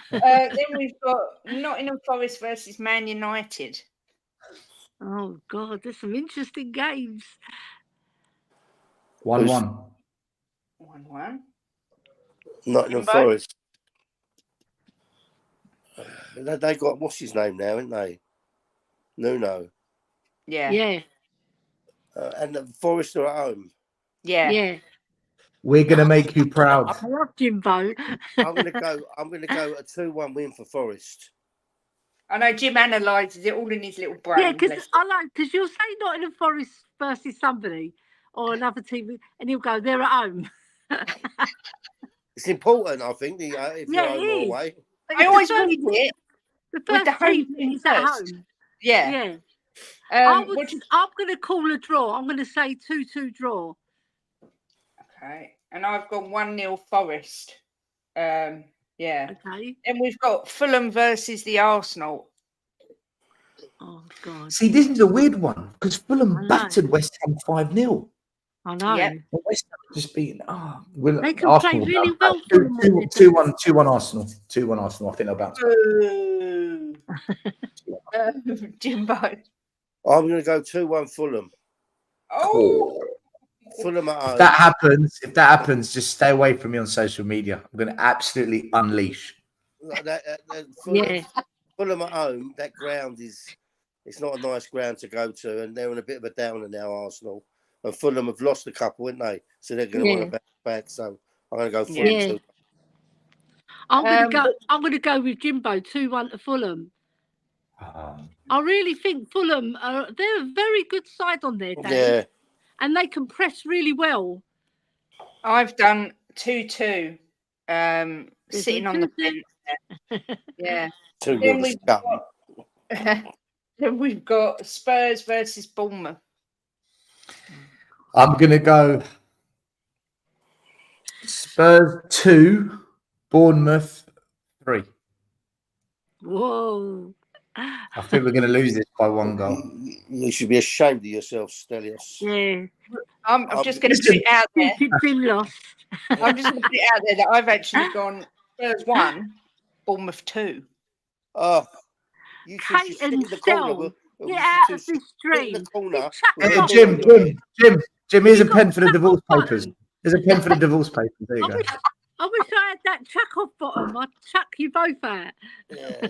Then we've got Nottingham Forest versus Man United. Oh God, there's some interesting games. 1-1. 1-1. Nottingham Forest. They got what's his name now, haven't they? Nuno. Yeah. Yeah. And the Forest are at home. Yeah. Yeah. We're gonna make you proud. I love Jimbo. I'm gonna go a 2-1 win for Forest. I know Jim analyses it all in his little brain. Yeah, because you'll say Nottingham Forest versus somebody or another team, and he'll go, they're at home. It's important, I think. If you're home or away. I always read it. The first team is at home. Yeah. I'm going to call a draw. I'm going to say 2-2 draw. Okay. And I've got 1-0 Forest. Yeah. Okay. And we've got Fulham versus the Arsenal. Oh, God. See, this is a weird one because Fulham battered West Ham 5-0. I know. Yep. West Ham just beaten. They can play really well. 2-1 Arsenal. 2-1 Arsenal. I think they'll bounce. Jimbo. I'm going to go 2-1 Fulham. Oh. Fulham at home. If that happens, just stay away from me on social media. I'm going to absolutely unleash. Fulham at home. That ground it's not a nice ground to go to, and they're on a bit of a downer now, Arsenal. And Fulham have lost a couple, haven't they? So they're going to want to bounce back. So I'm going to go Fulham too. I'm going to go with Jimbo 2-1 to Fulham. I really think Fulham they're a very good side on their day. Yeah. And they can press really well. I've done 2-2. Sitting on the fence. Yeah. Then we've got Spurs versus Bournemouth. I'm going to go Spurs 2, Bournemouth 3. Whoa. I think we're going to lose this by 1 goal. You should be ashamed of yourself, Stelios. Yeah. I'm just going to put it out there. I'm just going to put it out there that I've actually gone Spurs 1, Bournemouth 2. Oh, you Kate and Stel, get out of this dream. Jim, here's a pen for the divorce papers. There's a pen for the divorce papers. There you go. I wish I had that chuck off bottom. I'd chuck you both out. Yeah.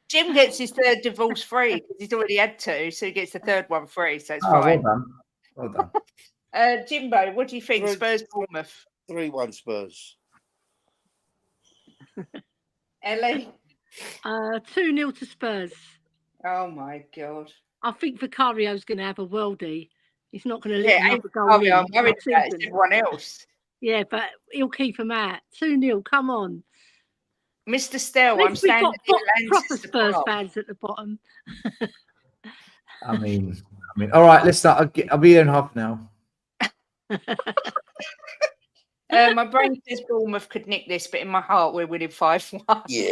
Jim gets his third divorce free because he's already had 2, so he gets the third one free, so it's fine. Well done. Jimbo, what do you think? Spurs, Bournemouth? 3-1 Spurs. Elly? 2-0 to Spurs. Oh my God. I think Vicario's going to have a worldie. He's not going to let another goal. I'm worried about everyone else. Yeah, but he'll keep them out. 2-0, come on. Mr. Stel, At I'm least we've standing got near proper Lancaster Spurs Park. fans at the bottom. I mean, all right, let's start. I'll be here in half an hour. My brain says Bournemouth could nick this, but in my heart, we're winning 5-1. Yeah.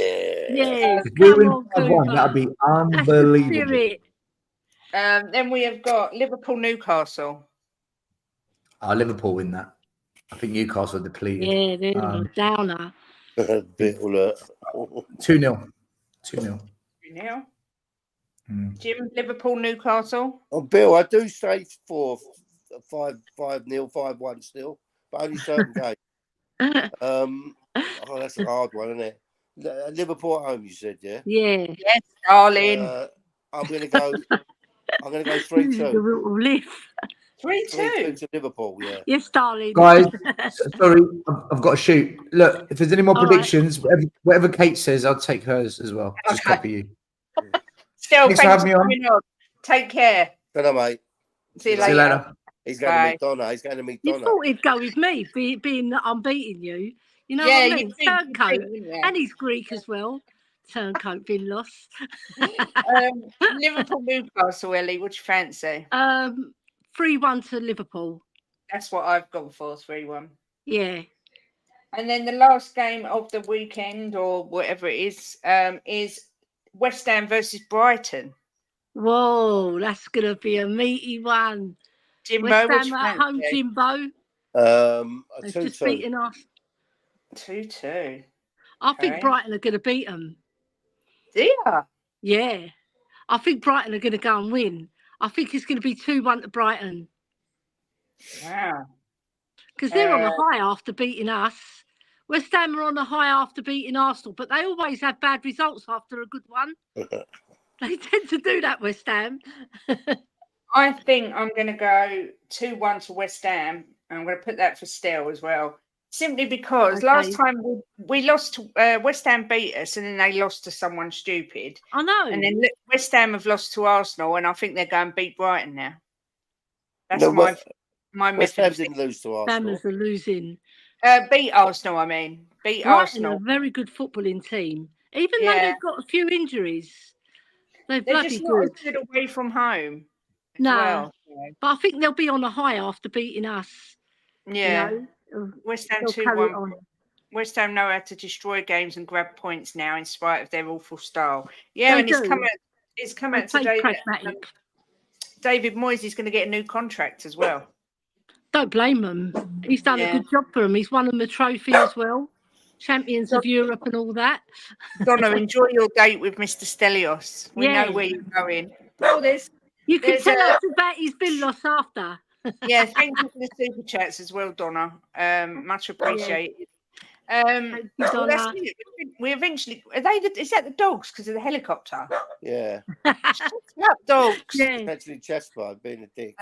Yes, If we come win on, 5-1, Cooper. that'd be That's the unbelievable. spirit. Then we have got Liverpool-Newcastle. Liverpool win that. I think Newcastle are depleted. Yeah, they're on a downer. Bit alert. 2-0. 2-0. 2-0. Jim, Liverpool-Newcastle. Oh, Bill, I do say 5-0, 5-1 still, but only certain games. That's a hard one, isn't it? Liverpool at home, you said, yeah? Yeah. Yes, darling. I'm gonna go 3-2. The little lift. 3-2 to Liverpool, yeah. Yes, darling. Guys, sorry, I've got to shoot. Look, if there's any more All predictions, whatever Kate says, I'll take hers as well. Just copy you. Still, Thanks for thanks having for me coming on. Take care. Good night, mate. See you See you later. later. He's going to meet Donna. He's going to meet You Donna. thought he'd go with me, being that I'm beating you. You know Yeah, what I mean? you think, Turncoat. wouldn't you? And he's Greek as well. Turncoat Vinlos. Liverpool-Newcastle, Ellie, what do you fancy? 3-1 to Liverpool. That's what I've gone for, 3-1. Yeah. And then the last game of the weekend, or whatever it is West Ham versus Brighton. Whoa, that's going to be a meaty one. Jimbo, West what Ham you at home, fancy? Jimbo. A They've just 2-2. beaten us. 2-2. I think Okay. Brighton are going to beat them. Yeah. Yeah. I think Brighton are going to go and win. I think it's going to be 2-1 to Brighton. Wow. Because they're on a high after beating us. West Ham are on a high after beating Arsenal, but they always have bad results after a good one. They tend to do that, West Ham. I think I'm going to go 2-1 to West Ham. I'm going to put that for Stel as well. Simply because last time we lost to West Ham beat us and then they lost to someone stupid. I know. And then West Ham have lost to Arsenal and I think they're going to beat Brighton now. That's my West method. Ham didn't lose to Arsenal. Hammers are losing. Beat Arsenal, I mean. Beat Brighton Arsenal. are a very good footballing team. Even though they've got a few injuries. They're bloody just good. not as good away from home. No. Well, But I think they'll be on a high after beating us. Yeah. You know? West Ham 2-1. West Ham know how to destroy games and grab points now in spite of their awful style. Yeah, and it's come out today that David Moyes is going to get a new contract as well. Don't blame him. He's done a good job for him. He's won them the trophy as well. Champions of Europe and all that. Donna, enjoy your date with Mr. Stelios. We know where you're going. You can tell us about his bill loss after. Yeah, thank you for the super chats as well, Donna. Much appreciated. Thank you, Donna. That's it. We eventually is that the dogs because of the helicopter? Yeah. Shut up, dogs. Yeah. Actually, Chester being a dick.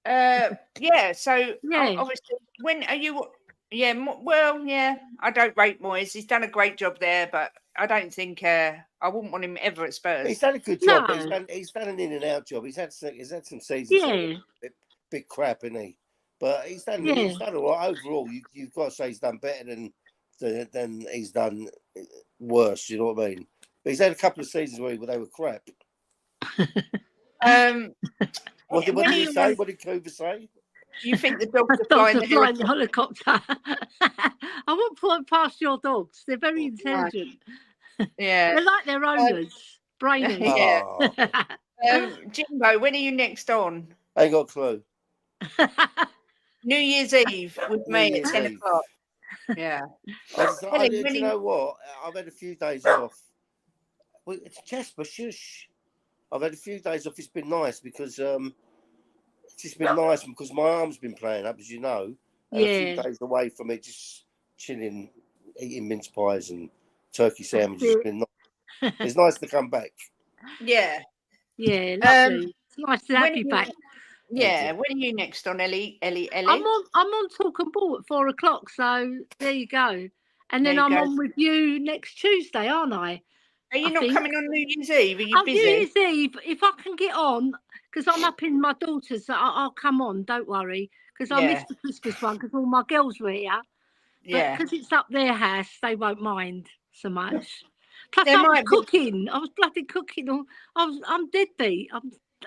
Yeah. So obviously, when are you? Yeah. Well, yeah. I don't rate Moyes. He's done a great job there, but I don't think I wouldn't want him ever at Spurs. He's done a good job. No. He's done an in and out job. He's had some seasons. Yeah. Bit crap, isn't he? But he's done all right overall. You've got to say he's done better than he's done worse. You know what I mean? But he's had a couple of seasons where they were crap. What did he say? What did Cooper say? You think the dogs are flying the helicopter? I won't point past your dogs. They're very intelligent. Yeah, they're like their owners, brainy. Yeah. Jimbo, when are you next on? I ain't got a clue. New Year's Eve with me at 10 o'clock. Yeah. Do you know what? I've had a few days off. Well, it's Jasper, shush. I've had a few days off. It's been nice because it's just been nice because my arm's been playing up, as you know. And a few days away from it, just chilling, eating mince pies and turkey sandwiches. It's been nice. It's nice to come back. Yeah. Yeah, lovely. It's nice to have you back. Yeah, when are you next on, Elly? I'm on Talking Ball at 4 o'clock, so there you go. And then I'm on with you next Tuesday, aren't I? Are you not coming on New Year's Eve? Are you busy? New Year's Eve, if I can get on, because I'm up in my daughter's, I'll come on, don't worry. because I missed the Christmas one because all my girls were here. But because it's up their house, they won't mind so much. Plus, I was cooking. I was bloody cooking. I'm deadbeat.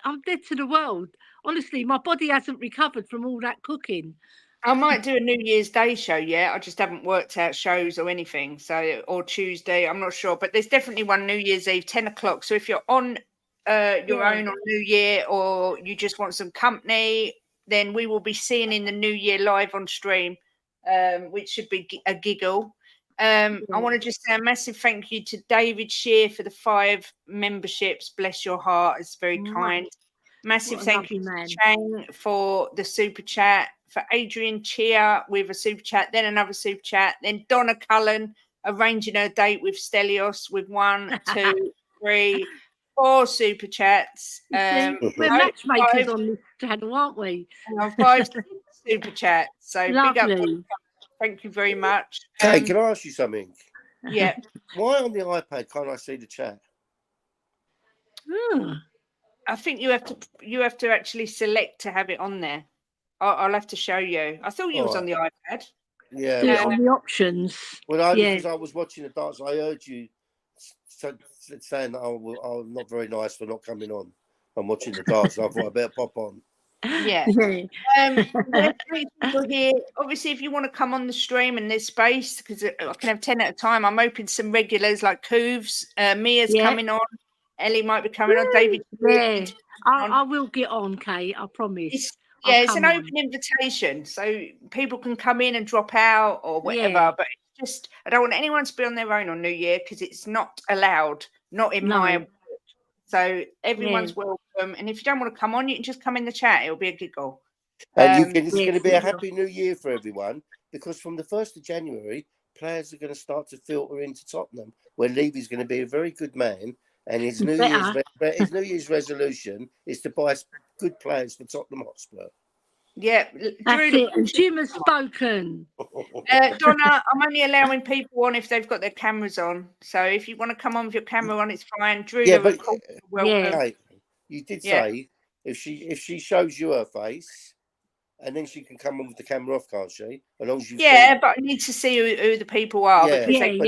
I'm dead to the world. Honestly, my body hasn't recovered from all that cooking. I might do a New Year's Day show yet. I just haven't worked out shows or anything. So, or Tuesday, I'm not sure. But there's definitely one New Year's Eve, 10 o'clock. So if you're on your own on New Year, or you just want some company, then we will be seeing in the New Year live on stream, which should be a giggle. I want to just say a massive thank you to David Shear for the 5 memberships. Bless your heart. It's very kind. Massive thank you to Chang for the super chat, for Adrian Chia with a super chat, then another super chat, then Donna Cullen arranging her date with Stelios with 1, 2, 3, 4 super chats. We're matchmakers on this channel, aren't we? And 5 super chats. So lovely. Big up. Thank you very much. Hey, can I ask you something? Yeah. Why on the iPad can't I see the chat? I think you have to actually select to have it on there. I'll have to show you. I thought you was on the iPad. Yeah, on the options. Well, because I was watching the darts, I heard you saying that I'm not very nice for not coming on. I'm watching the darts. So I thought I better pop on. Yeah. People here. Obviously, if you want to come on the stream and there's space, because I can have 10 at a time. I'm open to some regulars like Cooves. Mia's coming on. Elly might be coming on. David. I will get on, Kate. I promise. It's an open invitation, so people can come in and drop out or whatever. But it's just, I don't want anyone to be on their own on New Year because it's not allowed. Not in my. So everyone's welcome, and if you don't want to come on, you can just come in the chat. It'll be a giggle. And it's going to be a happy New Year for everyone, because from the 1st of January, players are going to start to filter into Tottenham, where Levy's going to be a very good man, and his New Year's resolution is to buy good players for Tottenham Hotspur. Yeah, that's it. And Jim has spoken. Donna, I'm only allowing people on if they've got their cameras on. So if you want to come on with your camera on, it's fine. Drew, Kate, you did say if she shows you her face, and then she can come on with the camera off, can't she? As long as you but I need to see who the people are. But make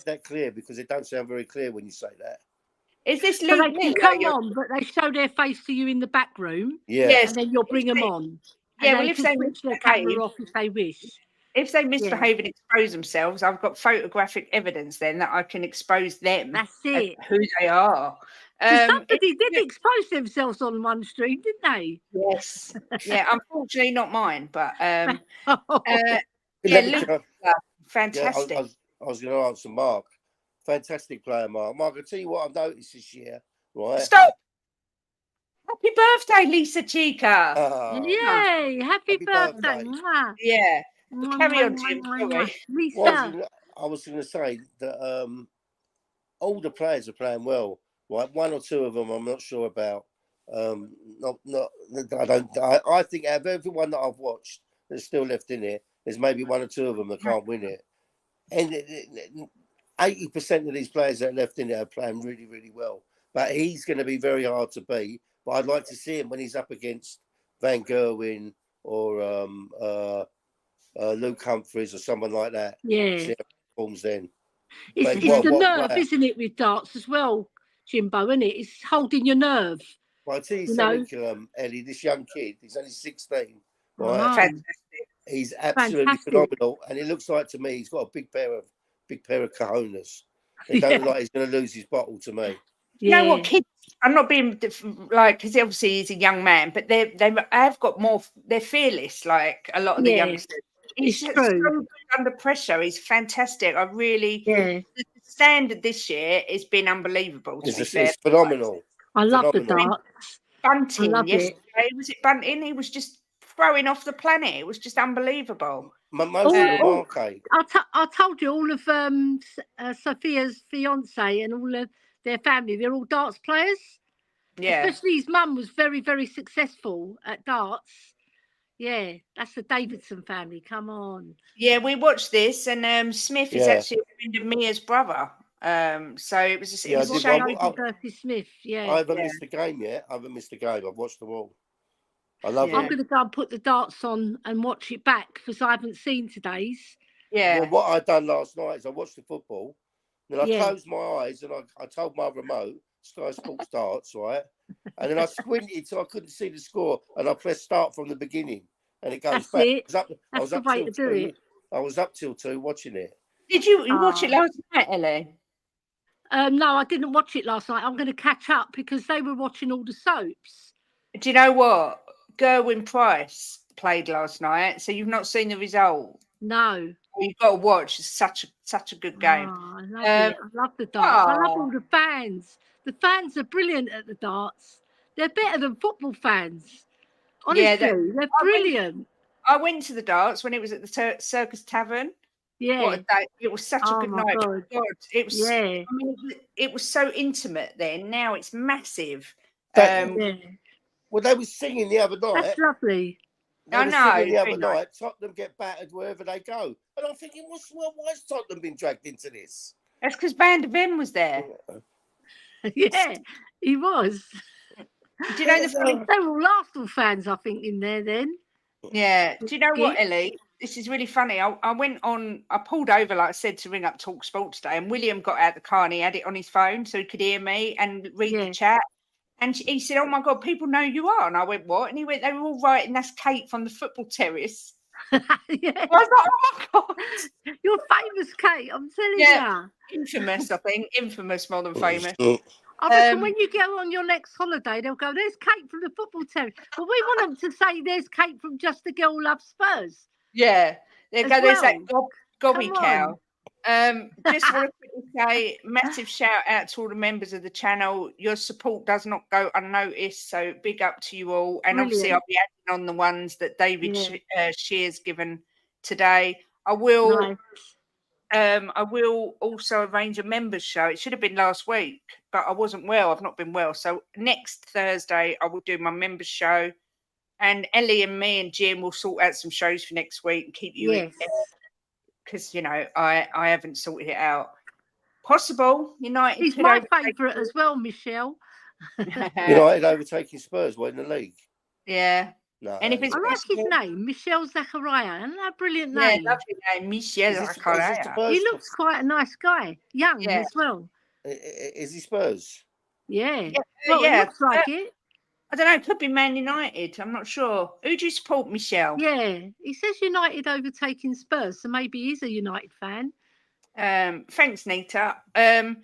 that clear, because it don't sound very clear when you say that. Is this Luke? So they can come on, but they show their face to you in the back room. Yes. And then you'll bring them on. Yeah, well, if they switch their camera off if they wish. If they misbehave and expose themselves, I've got photographic evidence then that I can expose them. That's it. Who they are. Somebody did expose themselves on one stream, didn't they? Yes. Yeah, unfortunately not mine, but fantastic. I was going to answer Mark. Fantastic player, Mark. Mark, I'll tell you what I've noticed this year. Right? Stop! Happy birthday, Lisa Chica! Yay! Happy birthday! Yeah. Carry on, Jim. Sorry. Lisa. I was going to say that all the players are playing well. Right, 1 or 2 of them I'm not sure about. I think out of everyone that I've watched that's still left in it, there's maybe 1 or 2 of them that can't win it. And 80% of these players that are left in it are playing really, really well. But he's going to be very hard to beat. But I'd like to see him when he's up against Van Gerwen or Luke Humphries or someone like that. Yeah. See how he performs then. It's the nerve, isn't it, with darts as well, Jimbo, isn't it? It's holding your nerve. Well, I'll tell you something, Elly, this young kid, he's only 16. Right? Fantastic. He's absolutely phenomenal. And it looks like to me he's got a big pair of cojones. It don't look like he's going to lose his bottle to me. You know what, kids, I'm not being like, because obviously he's a young man, but they have got more, they're fearless, like a lot of the youngsters. He's so good under pressure. He's fantastic. I really, the standard this year has been unbelievable. It's phenomenal. I love the darts. Bunting yesterday. Was it Bunting? He was just throwing off the planet. It was just unbelievable. I told you all of Sophia's fiance and all of their family, they're all darts players. Yeah. Especially his mum was very, very successful at darts. Yeah, that's the Davidson family. Come on. Yeah, we watched this, and Smith is actually a friend of Mia's brother. So it was a shame. Smith. Yeah. I haven't missed the game yet. I've watched them all. I love I'm it. going to go and put the darts on and watch it back because I haven't seen today's. Yeah. Well, what I done last night is I watched the football, then I closed my eyes and I told my remote, Sky Sports Darts, right? And then I squinted so I couldn't see the score, and I pressed start from the beginning, and it goes That's back. it. I was up till 2. I was up till 2 watching it. Did you watch it last night, Elly? No, I didn't watch it last night. I'm going to catch up because they were watching all the soaps. Do you know what? Gerwin Price played last night, so you've not seen the result. No. You've got to watch. It's such a good game. I love it. I love the darts. I love all the fans. The fans are brilliant at the darts. They're better than football fans. Honestly, they're brilliant. I went to the darts when it was at the Circus Tavern. Yeah. What a day. It was such a good night. God. It was. Yeah. I mean, it was so intimate then. Now it's massive. Well, they were singing the other night. That's lovely. I know. The other night, Tottenham get battered wherever they go, and I'm thinking, why has Tottenham been dragged into this? That's because Van de Ven was there. Yeah, he was. Do you know they were all Arsenal fans, I think, in there then. Yeah. Do you know what, Elly? This is really funny. I pulled over, like I said, to ring up Talk Sport today, and William got out the car and he had it on his phone so he could hear me and read the chat. And he said, "Oh my God, people know you are." And I went, "What?" And he went, "They were all writing, that's Kate from the football terrace." Yeah. I was like, "Oh my God, you're famous, Kate. I'm telling you." Infamous, I think. Infamous more than famous. I reckon when you go on your next holiday, they'll go, "There's Kate from the football terrace." But we want them to say, "There's Kate from Just a Girl Loves Spurs." Yeah. There's that gobby cow. Just want to quickly say, massive shout out to all the members of the channel. Your support does not go unnoticed, so big up to you all. And obviously, I'll be adding on the ones that David Shear's given today. I will also arrange a members show. It should have been last week, but I wasn't well. I've not been well. So next Thursday, I will do my members show. And Elly and me and Jim will sort out some shows for next week and keep you in. Because, you know, I haven't sorted it out. Possible. United. He's my favourite as well, Michelle. United overtaking Spurs in the league. Yeah. No, and if it's I like his name, Michelle Zachariah. Isn't that a brilliant name? Yeah, lovely name, Michelle Zachariah. He looks quite a nice guy. Young as well. Is he Spurs? Yeah. Well, it looks like it. I don't know. It could be Man United. I'm not sure. Who do you support, Michelle? Yeah. He says United overtaking Spurs, so maybe he's a United fan. Thanks, Nita. I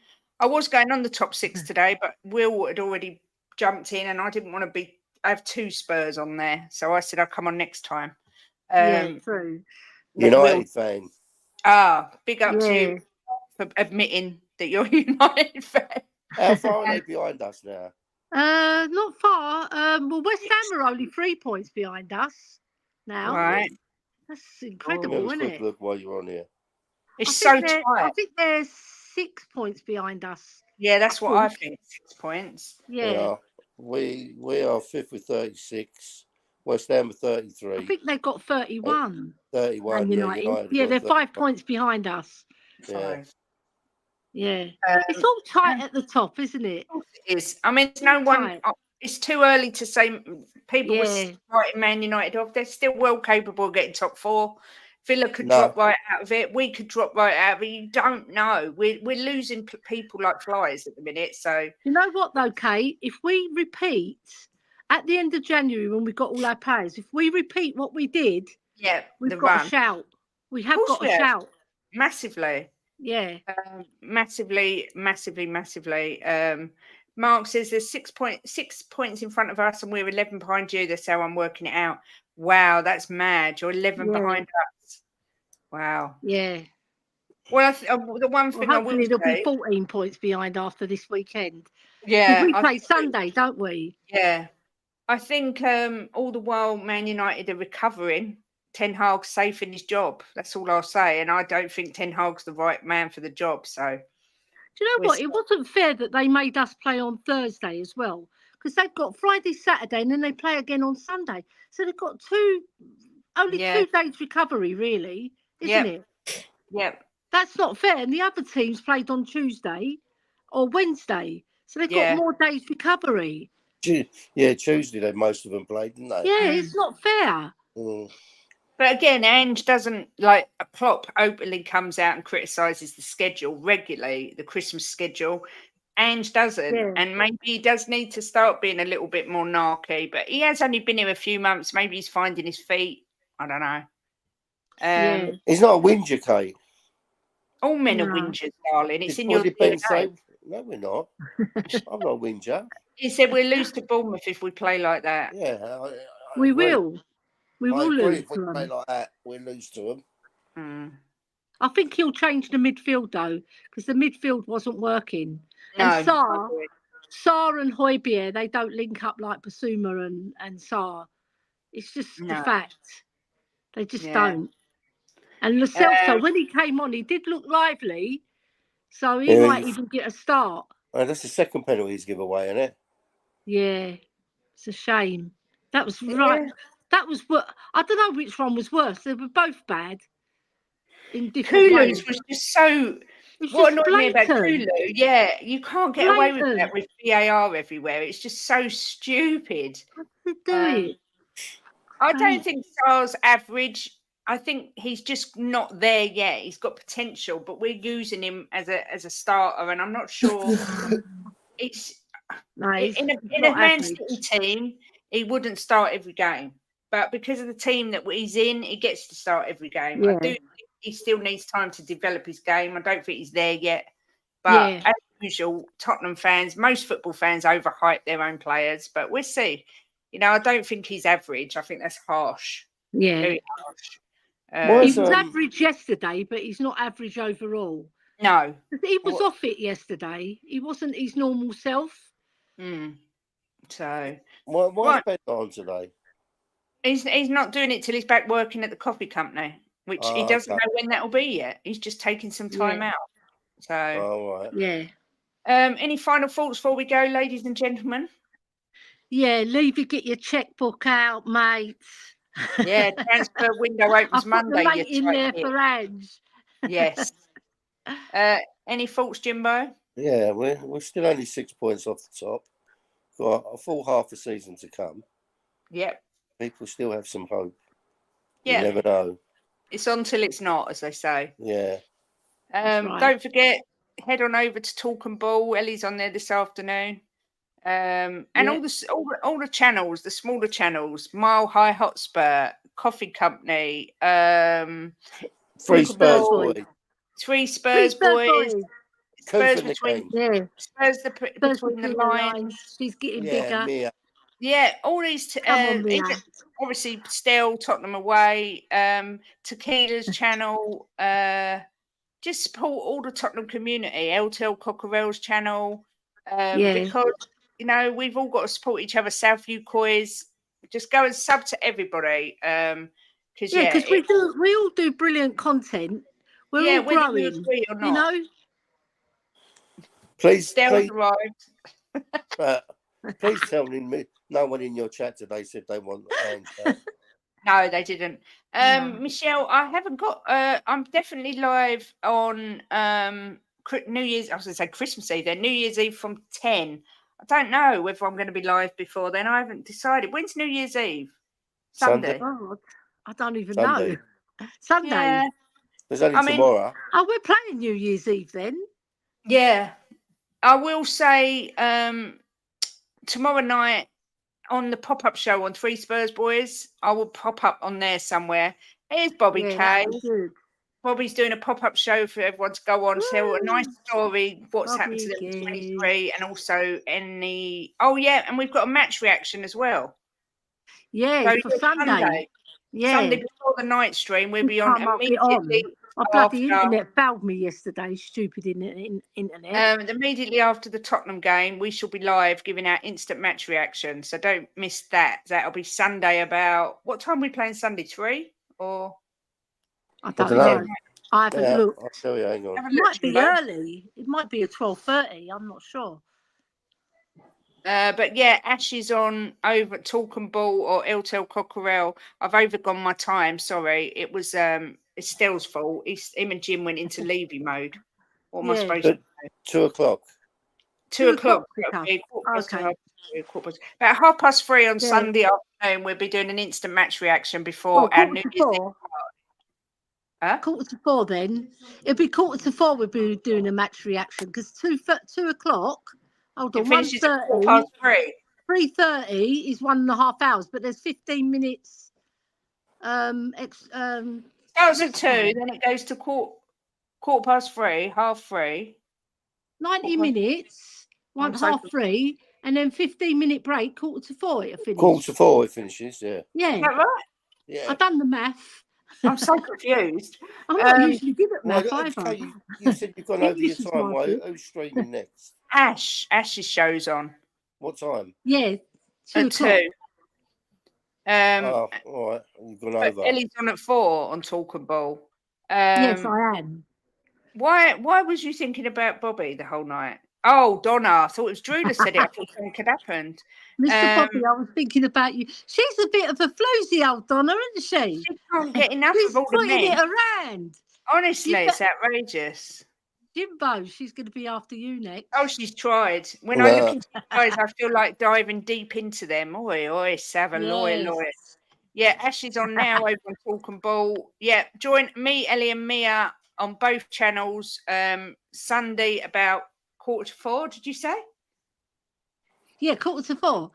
was going on the top 6 today, but Will had already jumped in and I didn't want to I have 2 Spurs on there. So I said I'll come on next time. Yeah, true. United fan. Big up to you for admitting that you're a United fan. How far are they behind us now? Not far. Well, West Ham are only 3 points behind us now. Right. That's incredible, isn't it? Look while you're on here. It's so tight. I think they're 6 points behind us. Yeah, that's what I think. 6 points. Yeah. We are 5th with 36. West Ham with 33. I think they've got 31. 31. United. Yeah, they're 5 points behind us. 5. Yeah. It's all tight at the top, isn't it? It is. I mean, it's too early to say people were writing Man United off. They're still well capable of getting top 4. Villa could drop right out of it. We could drop right out of it. You don't know. We're losing people like flies at the minute. So you know what though, Kate? If we repeat at the end of January when we got all our players, if we repeat what we did, we've got a shout. We have got a shout massively. Yeah, massively. Mark says there's 6 points in front of us and we're 11 behind you. That's how I'm working it out. Wow, that's mad. You're 11 behind us. Wow. Yeah. Well, the one thing I will say... Hopefully there'll be 14 points behind after this weekend. Yeah. We play Sunday, don't we? Yeah. I think all the while Man United are recovering, Ten Hag's safe in his job. That's all I'll say. And I don't think Ten Hag's the right man for the job. So... Do you know what? It wasn't fair that they made us play on Thursday as well. Because they've got Friday, Saturday, and then they play again on Sunday. So they've got 2 days recovery, really, isn't it? Yep. That's not fair. And the other teams played on Tuesday or Wednesday. So they've got more days recovery. Yeah, Tuesday they most of them played, didn't they? Yeah, it's not fair. But again, Ange doesn't like Klopp openly comes out and criticises the schedule regularly, the Christmas schedule. Ange doesn't, and maybe he does need to start being a little bit more narky. But he has only been here a few months. Maybe he's finding his feet. I don't know. He's not a whinger, Kate. All men are whingers, darling. It's in your Ben DNA. say, no, we're not. I'm not a whinger. He said we'll lose to Bournemouth if we play like that. Yeah, we will. We will lose if we to them. play like that, we'll lose to them. I think he'll change the midfield though, because the midfield wasn't working. No, and Sarr and Højbjerg, they don't link up like Basuma and Sarr. It's just the fact. They just don't. And Lo Celso, when he came on, he did look lively, so he might even get a start. That's the second penalty he's given away, isn't it? Yeah, it's a shame. That was right. That was what I don't know which one was worse. They were both bad in different ways. Was just so. What annoyed me about Kulu? Yeah, you can't get away with that with VAR everywhere. It's just so stupid. I don't think Sarr's average. I think he's just not there yet. He's got potential, but we're using him as a starter, and I'm not sure. It's in a Man City team, he wouldn't start every game, but because of the team that he's in, he gets to start every game. I do think he still needs time to develop his game. I don't think he's there yet, but as usual, Tottenham fans, most football fans, overhype their own players. But we'll see. I don't think he's average. I think that's harsh. Yeah, very harsh. He was average yesterday, but he's not average overall. No. He was off it yesterday. He wasn't his normal self. So why's Ben on today? He's not doing it till he's back working at the coffee company, which he doesn't know when that'll be yet. He's just taking some time out. So any final thoughts before we go, ladies and gentlemen? Yeah, Levy, get your checkbook out, mate. Yeah, transfer window opens Monday. Put the mate in there for Ange. Yes. Any thoughts, Jimbo? Yeah, we're still only 6 points off the top. Got a full half a season to come. Yep. People still have some hope. Yeah. You never know. It's on till it's not, as they say. Yeah. Don't forget, head on over to Talk and Ball. Elly's on there this afternoon. And all the channels, the smaller channels, Mile High Hotspur, Coffee Company, Three Spurs boys. Three Spurs boys. Spurs between the lines. She's getting bigger. Mia. Yeah, all these obviously Stel, Tottenham away, Tequila's channel, just support all the Tottenham community, LTL Cockerell's channel, because we've all got to support each other. Southview Coys, just go and sub to everybody. Because we all do brilliant content. We're all growing, you agree or not. Please, Stel's arrived. Please tell me, no one in your chat today said they want Ange. No, they didn't. Michelle, I haven't got. I'm definitely live on New Year's. I was going to say Christmas Eve. Then New Year's Eve from 10. I don't know whether I'm going to be live before then. I haven't decided. When's New Year's Eve? Sunday. Oh, I don't even know. Sunday. Yeah. There's only tomorrow. Oh, we're playing New Year's Eve then. Yeah, I will say tomorrow night on the pop-up show on Three Spurs Boys, I will pop up on there somewhere. Here's Bobby Kay. Bobby's doing a pop-up show for everyone to go on, tell a nice story, what's happened to them in 23, and also any. Oh yeah, and we've got a match reaction as well. Yeah, so for Sunday. Yeah, Sunday before the night stream, we'll be on immediately. My bloody internet failed me yesterday. Stupid internet. Immediately after the Tottenham game, we shall be live giving out instant match reaction. So don't miss that. That'll be Sunday about what time are we playing Sunday? 3 or I don't know. I haven't looked. I'll tell you. Hang on. It might be early. It might be at 12:30. I'm not sure. But yeah, Ash is on over at Talk and Ball or LTL Cockerell. I've overgone my time. Sorry, it was Estelle's fault. Him and Jim went into Levy mode. What am I supposed to do? 2 o'clock. 2 o'clock. Okay. About 3:30 on Sunday afternoon, we'll be doing an instant match reaction before our New Year's Eve. Huh? 3:45 then. It'll be 3:45 we'll be doing a match reaction because 2 o'clock. Hold on, 1:30. 3:30 is 1.5 hours, but there's 15 minutes. Starts at 2, then it goes to 3:15, 3:30. 90 minutes, 3:30, and then 15-minute break, 3:45 it finishes. 3:45 it finishes, yeah. Yeah. Is that right? Yeah. I've done the math. I'm so confused. I'm not usually good at math either. You said you've gone over your time. Who's streaming next? Ash's show's on. What time? Yeah, 2 At o'clock. 2. All right. You've gone over. Elly's on at 4 on Talking Ball. Yes, I am. Why was you thinking about Bobby the whole night? Oh, Donna. I thought it was Drew that said it. I thought something had happened. Mr. Bobby, I was thinking about you. She's a bit of a floozy old Donna, isn't she? She can't get enough She's of all the men. it around. Honestly, it's outrageous. Jimbo, she's going to be after you next. Oh, she's tried. When I look into her eyes, I feel like diving deep into them. Oi, Savaloy. Yeah, Ash is on now over on Talking Ball. Yeah, join me, Elly and Mia on both channels Sunday about 3:45, did you say? Yeah, 3:45.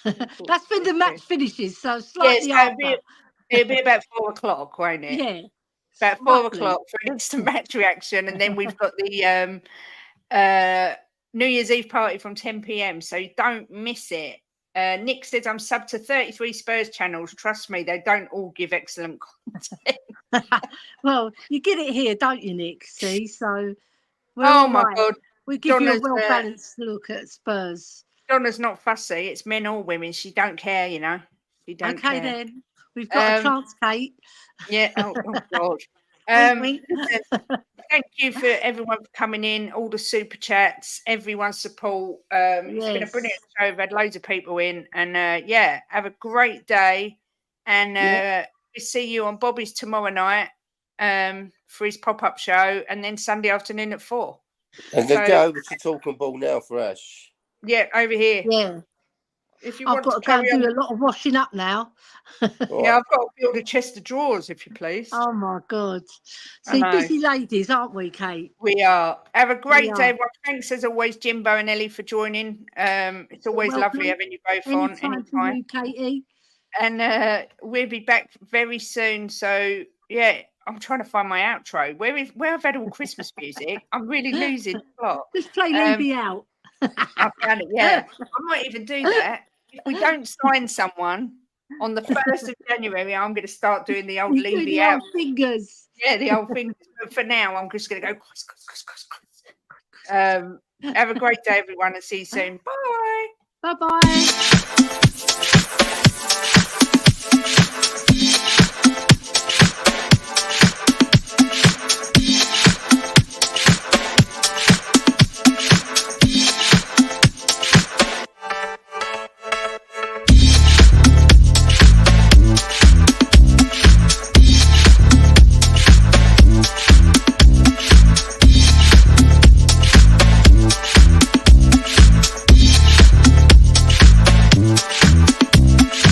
That's when the match finishes, so slightly after. It'll be about 4 o'clock, won't it? Yeah. About 4 o'clock for an instant match reaction, and then we've got the New Year's Eve party from 10 p.m, so don't miss it. Nick says I'm subbed to 33 Spurs channels. Trust me, they don't all give excellent content. Well, you get it here, don't you, Nick? See, so my God, we give you a well-balanced look at Spurs. Donna's not fussy. It's men or women. She don't care, you know. She don't care. Okay, then we've got a chance, Kate. Yeah. Oh God. Thank you for everyone for coming in, all the super chats, everyone's support. It's been a brilliant show. We've had loads of people in, and have a great day. And we see you on Bobby's tomorrow night for his pop-up show, and then Sunday afternoon at 4. And then go over to Talking Ball now for Ash. Yeah, over here. Yeah. If you I've got to go and do a lot of washing up now. Yeah, I've got to build a chest of drawers, if you please. Oh my God. See, busy ladies, aren't we, Kate? We are. Have a great day, everyone. Thanks as always, Jimbo and Elly, for joining. It's always lovely having you both on. Anytime. Katie. And we'll be back very soon. So yeah, I'm trying to find my outro. Where I've had all Christmas music. I'm really losing the plot. Just play Levy out. I found it. Yeah, I might even do that. If we don't sign someone on the 1st of January, I'm going to start doing the old Levy out. Fingers. Yeah, the old fingers. But for now, I'm just going to go. Have a great day, everyone, and see you soon. Bye. Bye-bye.